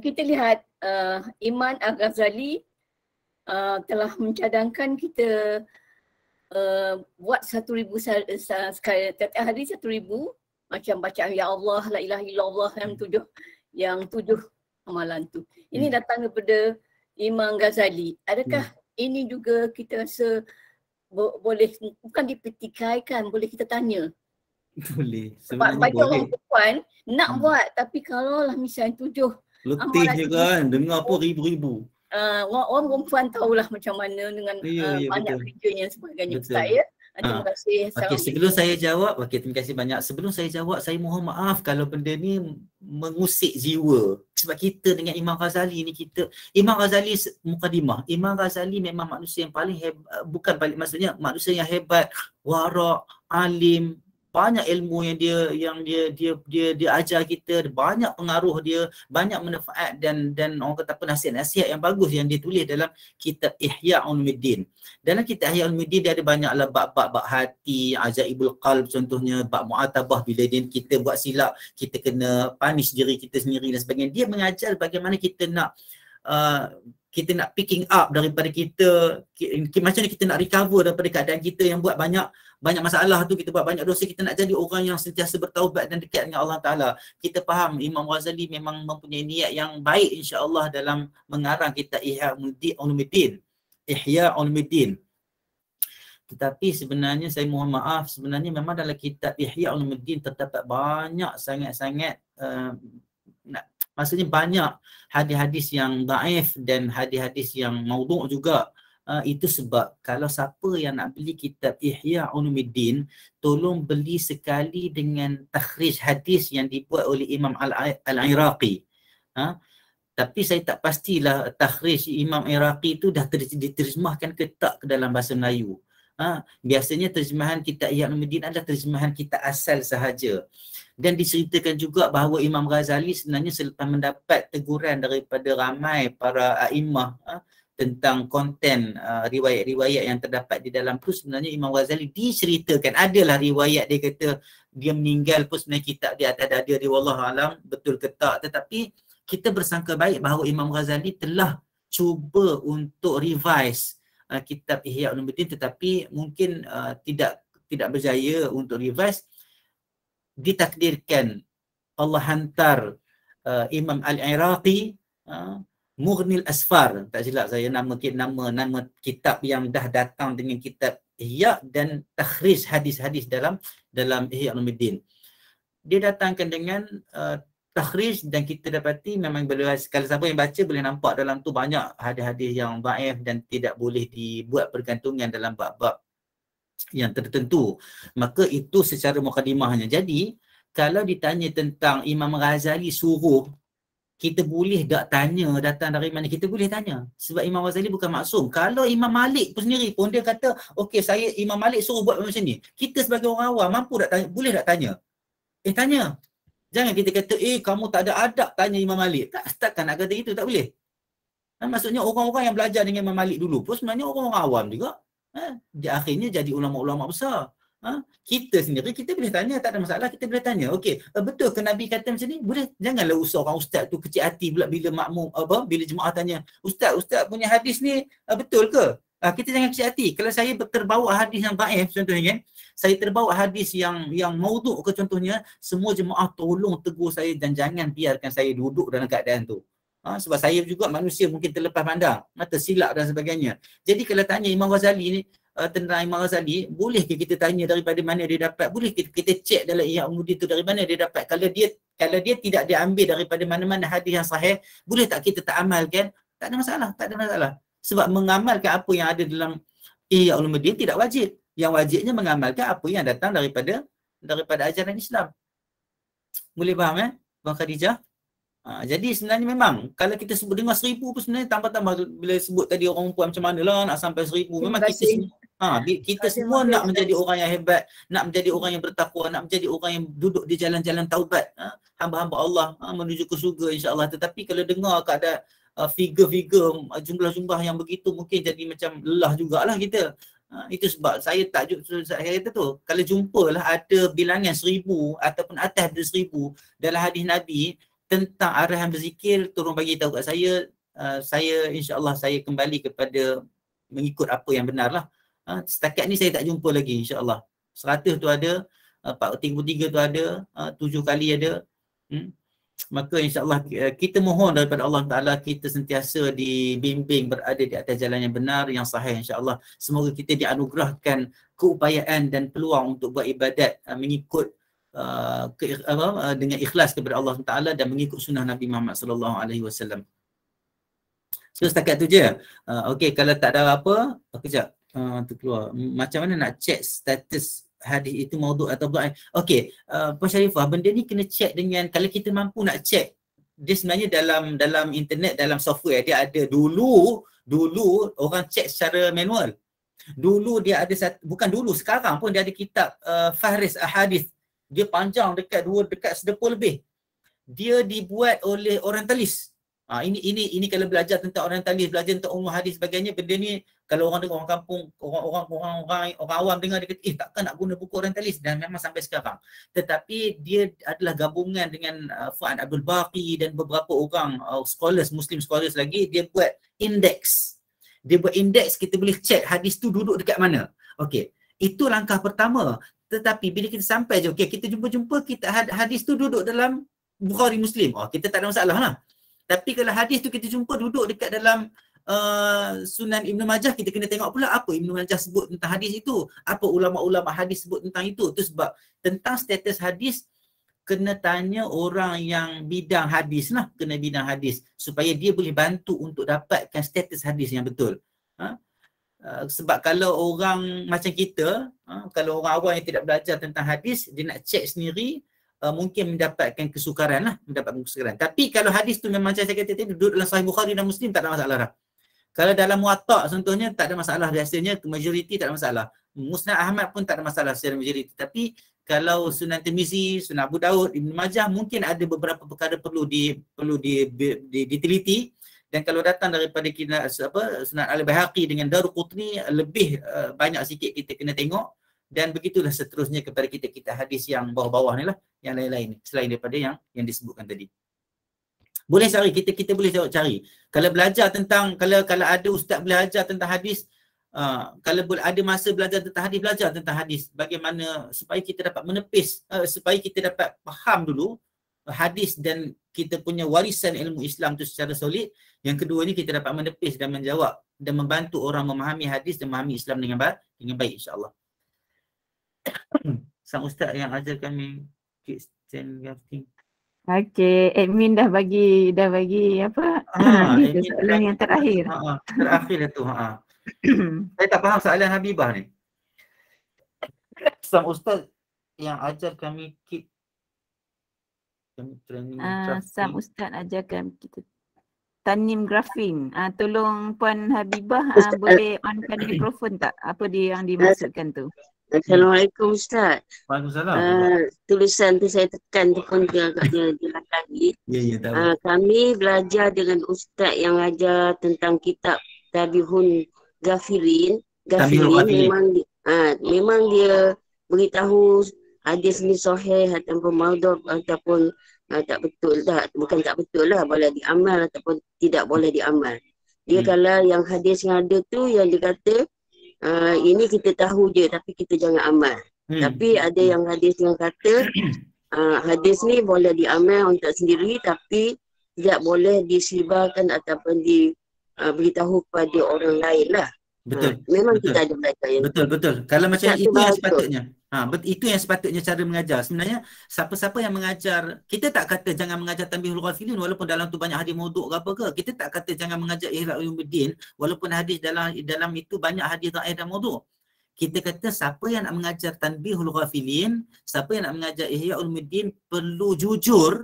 kita lihat Imam Al-Ghazali telah mencadangkan kita buat 1,000 sekali tiap hari 1,000 macam bacaan ya Allah, la ilaha illallah yang tujuh amalan tu. Ini datang daripada Imam Ghazali. Adakah ini juga kita rasa boleh, bukan dipertikaikan, boleh kita tanya? Boleh. Sebab bagi orang perempuan nak buat, tapi kalau lah misalnya 7 letih je kan, dengar pun ribu-ribu. Orang perempuan tahulah macam mana dengan banyak kerjanya dan sebagainya. Ustaz, ya. Terima kasih. Okey, sebelum saya jawab, terima kasih banyak. Sebelum saya jawab, saya mohon maaf kalau benda ni mengusik jiwa. Sebab kita dengan Imam Ghazali ni, Imam Ghazali mukadimah. Imam Ghazali memang manusia yang paling hebat, bukan paling, maksudnya manusia yang hebat, warak, alim, banyak ilmu yang dia ajar kita, banyak pengaruh dia, banyak manfaat dan orang kata apa, nasihat-nasihat yang bagus yang dia tulis dalam kitab Ihya Ulumuddin. Dalam kitab Ihya Ulumuddin dia ada banyaklah bab hati, ajaibul qalb contohnya, bab muatabah, bila kita buat silap kita kena punish diri kita sendiri dan sebagainya. Dia mengajar bagaimana kita nak picking up daripada kita, macam mana kita nak recover daripada keadaan kita yang buat banyak masalah tu, kita buat banyak dosa, kita nak jadi orang yang sentiasa bertaubat dan dekat dengan Allah Ta'ala. Kita faham Imam Ghazali memang mempunyai niat yang baik insya-Allah dalam mengarang kitab Ihya Ulumuddin. Tetapi sebenarnya saya mohon maaf, sebenarnya memang dalam kitab Ihya Ulumuddin terdapat banyak sangat-sangat maksudnya banyak hadis-hadis yang dhaif dan hadis-hadis yang maudhu' juga. Itu sebab kalau siapa yang nak beli kitab Ihya Ulumuddin, tolong beli sekali dengan takhrij hadis yang dibuat oleh Imam Al-Iraqi. Tapi saya tak pastilah takhrij Imam Iraqi itu dah diterjemahkan ke tak ke dalam bahasa Melayu. Biasanya terjemahan kitab Ihya Ulumuddin adalah terjemahan kitab asal sahaja. Dan diceritakan juga bahawa Imam Ghazali sebenarnya selepas mendapat teguran daripada ramai para a'immah tentang konten riwayat-riwayat yang terdapat di dalam tu, sebenarnya Imam Ghazali diceritakan, adalah riwayat dia kata dia meninggal pun sebenarnya kitab dia atas dada dia, wallahu alam betul ke tak, tetapi kita bersangka baik bahawa Imam Ghazali telah cuba untuk revise kitab Ihya Ulumuddin, tetapi mungkin tidak berjaya untuk revise. Ditakdirkan Allah hantar Imam Al-Iraqi Mughnil Asfar, tak silap saya nama kitab yang dah datang dengan kitab Ihya dan takhrij hadis-hadis dalam Ihya Ulumuddin. Dia datangkan dengan takhrij dan kita dapati memang kalau siapa yang baca boleh nampak dalam tu banyak hadis-hadis yang dhaif dan tidak boleh dibuat pergantungan dalam bab-bab yang tertentu. Maka itu secara mukadimahnya. Jadi kalau ditanya tentang Imam Ghazali suruh, kita boleh tak tanya datang dari mana? Kita boleh tanya. Sebab Imam Ghazali bukan maksum. Kalau Imam Malik pun sendiri pun dia kata, okey saya Imam Malik suruh buat macam ni. Kita sebagai orang awam mampu tak tanya? Boleh tak tanya? Tanya. Jangan kita kata, kamu tak ada adab tanya Imam Malik. Takkan nak kata itu, tak boleh. Maksudnya orang-orang yang belajar dengan Imam Malik dulu pun sebenarnya orang-orang awam juga. Dia akhirnya jadi ulama-ulama besar. Kita sendiri kita boleh tanya, tak ada masalah, kita boleh tanya. Okey, betul ke Nabi kata macam ni? Boleh. Janganlah orang ustaz tu kecil hati pula bila makmum bila jemaah tanya, ustaz punya hadis ni betul ke? Kita jangan kecil hati. Kalau saya terbawa hadis yang dhaif contohnya kan, saya terbawa hadis yang maudhu' ke contohnya, semua jemaah tolong tegur saya dan jangan biarkan saya duduk dalam keadaan tu. Sebab saya juga manusia mungkin terlepas pandang, tersilap dan sebagainya. Jadi kalau tanya Imam Ghazali ni, tentang Imam Ghazali, boleh ke kita tanya daripada mana dia dapat? Boleh kita cek dalam Ihya Ulumuddin tu dari mana dia dapat? Kalau dia tidak diambil daripada mana-mana hadis yang sahih, boleh tak kita tak amalkan? Tak ada masalah. Sebab mengamalkan apa yang ada dalam Ihya Ulumuddin tidak wajib. Yang wajibnya mengamalkan apa yang datang daripada ajaran Islam. Boleh faham Bang Khadijah? Jadi sebenarnya memang kalau kita sebut dengar 1,000 pun sebenarnya tambah-tambah bila sebut tadi orang perempuan macam mana lah nak sampai 1,000. Memang kita semua nak menjadi orang yang hebat, nak menjadi orang yang bertakwa, nak menjadi orang yang duduk di jalan-jalan taubat, hamba-hamba Allah menuju ke syurga insya-Allah. Tetapi kalau dengar keadaan figure-figure jumlah-jumlah yang begitu, mungkin jadi macam lelah jugalah kita. Itu sebab saya kata tu, kalau jumpalah ada bilangan 1000 ataupun atas dari 1000 dalam hadis Nabi tentang arahan berzikir, tolong bagi tahu kat saya insya-Allah saya kembali kepada mengikut apa yang benar lah. Setakat ni saya tak jumpa lagi insya-Allah. 100 tu ada, 33 tu ada, 7 kali ada. Maka insya-Allah kita mohon daripada Allah Taala kita sentiasa dibimbing berada di atas jalan yang benar, yang sahih insya-Allah. Semoga kita dianugerahkan keupayaan dan peluang untuk buat ibadat mengikut dengan ikhlas kepada Allah Taala dan mengikut sunnah Nabi Muhammad sallallahu alaihi wasallam. So setakat tu je. Okey, kalau tak ada apa, kejap. Tu keluar. Macam mana nak check status hadis itu maudhu' atau dhaif? Okey, Puan Sharifah, benda ni kena check dengan, kalau kita mampu nak check, dia sebenarnya dalam internet, dalam software dia ada. Dulu orang check secara manual. Dulu dia ada bukan dulu, sekarang pun dia ada kitab Fahris Ahadith. Dia panjang dekat 10 lebih. Dia dibuat oleh orientalis. Ini kalau belajar tentang orientalis, belajar tentang ulum hadis sebagainya, benda ni kalau orang dengar, orang kampung, orang awam dengar dia kata, takkan nak guna buku orientalis, dan memang sampai sekarang. Tetapi dia adalah gabungan dengan Fuad Abdul Baqi dan beberapa orang scholars, Muslim scholars lagi. Dia buat indeks. Kita boleh check hadis tu duduk dekat mana. Okey, itu langkah pertama. Tetapi bila kita sampai je, okey, kita jumpa kita hadis tu duduk dalam Bukhari Muslim. Kita tak ada masalah lah. Tapi kalau hadis tu kita jumpa duduk dekat dalam Sunan Ibn Majah, kita kena tengok pula apa Ibn Majah sebut tentang hadis itu, apa ulama-ulama hadis sebut tentang itu. Itu sebab tentang status hadis kena tanya orang yang bidang hadis lah, kena bidang hadis supaya dia boleh bantu untuk dapatkan status hadis yang betul. Sebab kalau orang macam kita, kalau orang awam yang tidak belajar tentang hadis, dia nak check sendiri, mungkin mendapatkan kesukaran lah, Tapi kalau hadis tu memang macam saya kata tadi, duduk dalam Sahih Bukhari dan Muslim, tak ada masalah dah. Kalau dalam Muwatta' contohnya, tak ada masalah, biasanya majoriti tak ada masalah. Musnad Ahmad pun tak ada masalah secara majoriti. Tapi kalau Sunan Tirmizi, Sunan Abu Daud, Ibn Majah, mungkin ada beberapa perkara perlu diteliti. Dan kalau datang daripada Sunan Al-Baihaqi dengan Daruqutni, lebih banyak sikit kita kena tengok. Dan begitulah seterusnya kepada kita hadis yang bawah-bawah ni lah, yang lain-lain selain daripada yang disebutkan tadi. Boleh cari, kita boleh cari. Kalau belajar tentang, kalau ada ustaz belajar tentang hadis, kalau ada masa belajar tentang hadis, bagaimana supaya kita dapat menepis, supaya kita dapat faham dulu hadis dan kita punya warisan ilmu Islam tu secara solid. Yang kedua ni kita dapat menepis dan menjawab dan membantu orang memahami hadis dan memahami Islam dengan baik insya-Allah. Sang ustaz yang ajar kami kitchen grafting. Okey, admin dah bagi apa? Itu soalan yang terakhir. Terakhir dah tu. Saya tak faham soalan Habibah ni. Sang ustaz yang ajar kami training sang ustaz ajarkan kita tanim grafing. Tolong Puan Habibah boleh onkan mikrofon tak? Apa dia yang dimaksudkan tu? Assalamualaikum Ustaz. Waalaikumsalam. Tulisan tu saya tekan tu pun dia agaknya lagi. Ya, tahu. Kami belajar dengan Ustaz yang ajar tentang kitab Tabihun Ghafirin. Memang dia beritahu hadis ni sahih ataupun maudhu' ataupun tak betul lah. Bukan tak betul lah, boleh diamal ataupun tidak boleh diamal. Dia kalau yang hadis yang ada tu yang dia kata ini kita tahu je tapi kita jangan amal. Tapi ada yang hadis yang kata hadis ni boleh diamal untuk sendiri tapi tidak boleh disebarkan ataupun diberitahu kepada orang lain lah. Betul. Memang betul. Kita ada belajar yang betul. Kalau macam itu yang sepatutnya. Itu yang sepatutnya cara mengajar. Sebenarnya siapa-siapa yang mengajar, kita tak kata jangan mengajar Tanbihul Ghafilin walaupun dalam tu banyak hadis maudhu' ke apa ke. Kita tak kata jangan mengajar Ihya Ulumuddin walaupun hadis dalam itu banyak hadis dhaif dan maudhu'. Kita kata siapa yang nak mengajar Tanbihul Ghafilin, siapa yang nak mengajar Ihya Ulumuddin perlu jujur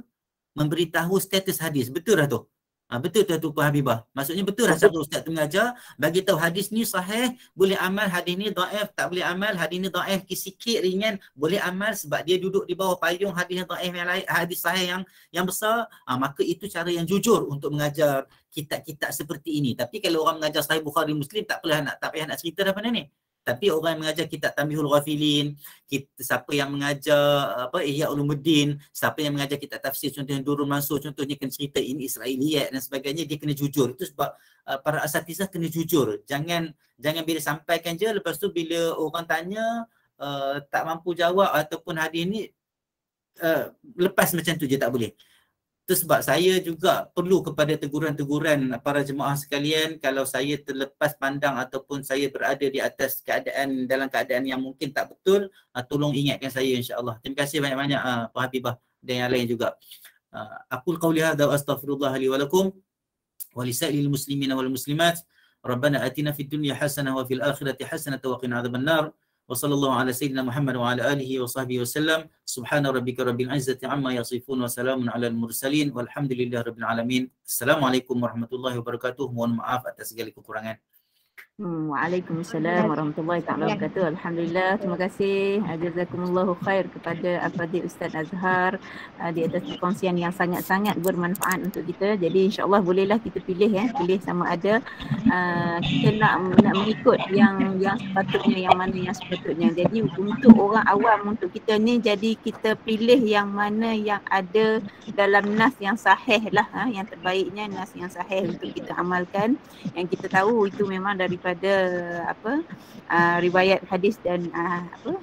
memberitahu status hadis. Betul dah tu? Betul tu Puan Habibah. Maksudnya betul dah cara ustaz tu mengajar, bagi tahu hadis ni sahih, boleh amal, hadis ni dhaif, tak boleh amal, hadis ni dhaif sikit ringan, boleh amal sebab dia duduk di bawah payung hadis dhaif yang lain, hadis sahih yang besar. Maka itu cara yang jujur untuk mengajar kitab-kitab seperti ini. Tapi kalau orang mengajar Sahih Bukhari Muslim tak payah nak cerita dah pada ni. Tapi orang yang mengajar kitab Tanbihul Ghafilin, siapa yang mengajar Ihya Ulumuddin, siapa yang mengajar kitab tafsir contohnya Durrul Mansur, contohnya kena cerita ini Israiliyat dan sebagainya, dia kena jujur. Itu sebab para asatizah kena jujur. Jangan bila sampaikan je, lepas tu bila orang tanya tak mampu jawab ataupun hadis ni lepas macam tu je, tak boleh. Itu sebab saya juga perlu kepada teguran-teguran para jemaah sekalian, kalau saya terlepas pandang ataupun saya berada di atas dalam keadaan yang mungkin tak betul, tolong ingatkan saya insya-Allah. Terima kasih banyak-banyak Pak Habibah dan yang lain juga. Aqul qawli hadza wa astaghfirullah li wa lakum wa lisairil muslimina wal muslimat. Rabbana atina fid dunya hasanah wa fil akhirati hasanah wa qina adzabannar. وصلى الله على سيدنا محمد وعلى آله وصحبه وسلم. سبحان ربك رب العزة عما يصفون وسلام على المرسلين والحمد لله رب العالمين. السلام عليكم ورحمة الله وبركاته. Mohon maaf atas segala kekurangan. Waalaikumsalam warahmatullahi taala wabarakatuh. Alhamdulillah, terima kasih jazakumullahu khair kepada Al-Fadhil Ustaz Azhar di atas perkongsian yang sangat-sangat bermanfaat untuk kita. Jadi insya-Allah bolehlah kita pilih pilih sama ada kita nak mengikut yang sepatutnya, yang mana yang sepatutnya. Jadi untuk orang awam, untuk kita ni, jadi kita pilih yang mana yang ada dalam nas yang sahih lah, yang terbaiknya nas yang sahih untuk kita amalkan, yang kita tahu itu memang daripada riwayat hadis dan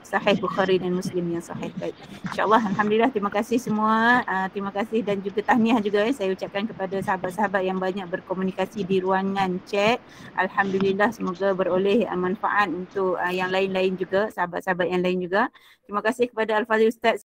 sahih Bukhari dan Muslim yang sahih. Baik, insya-Allah, alhamdulillah, terima kasih semua. Terima kasih dan juga tahniah juga saya ucapkan kepada sahabat-sahabat yang banyak berkomunikasi di ruangan chat. Alhamdulillah, semoga beroleh manfaat untuk yang lain-lain juga, sahabat-sahabat yang lain juga. Terima kasih kepada Al-Fadhil Ustaz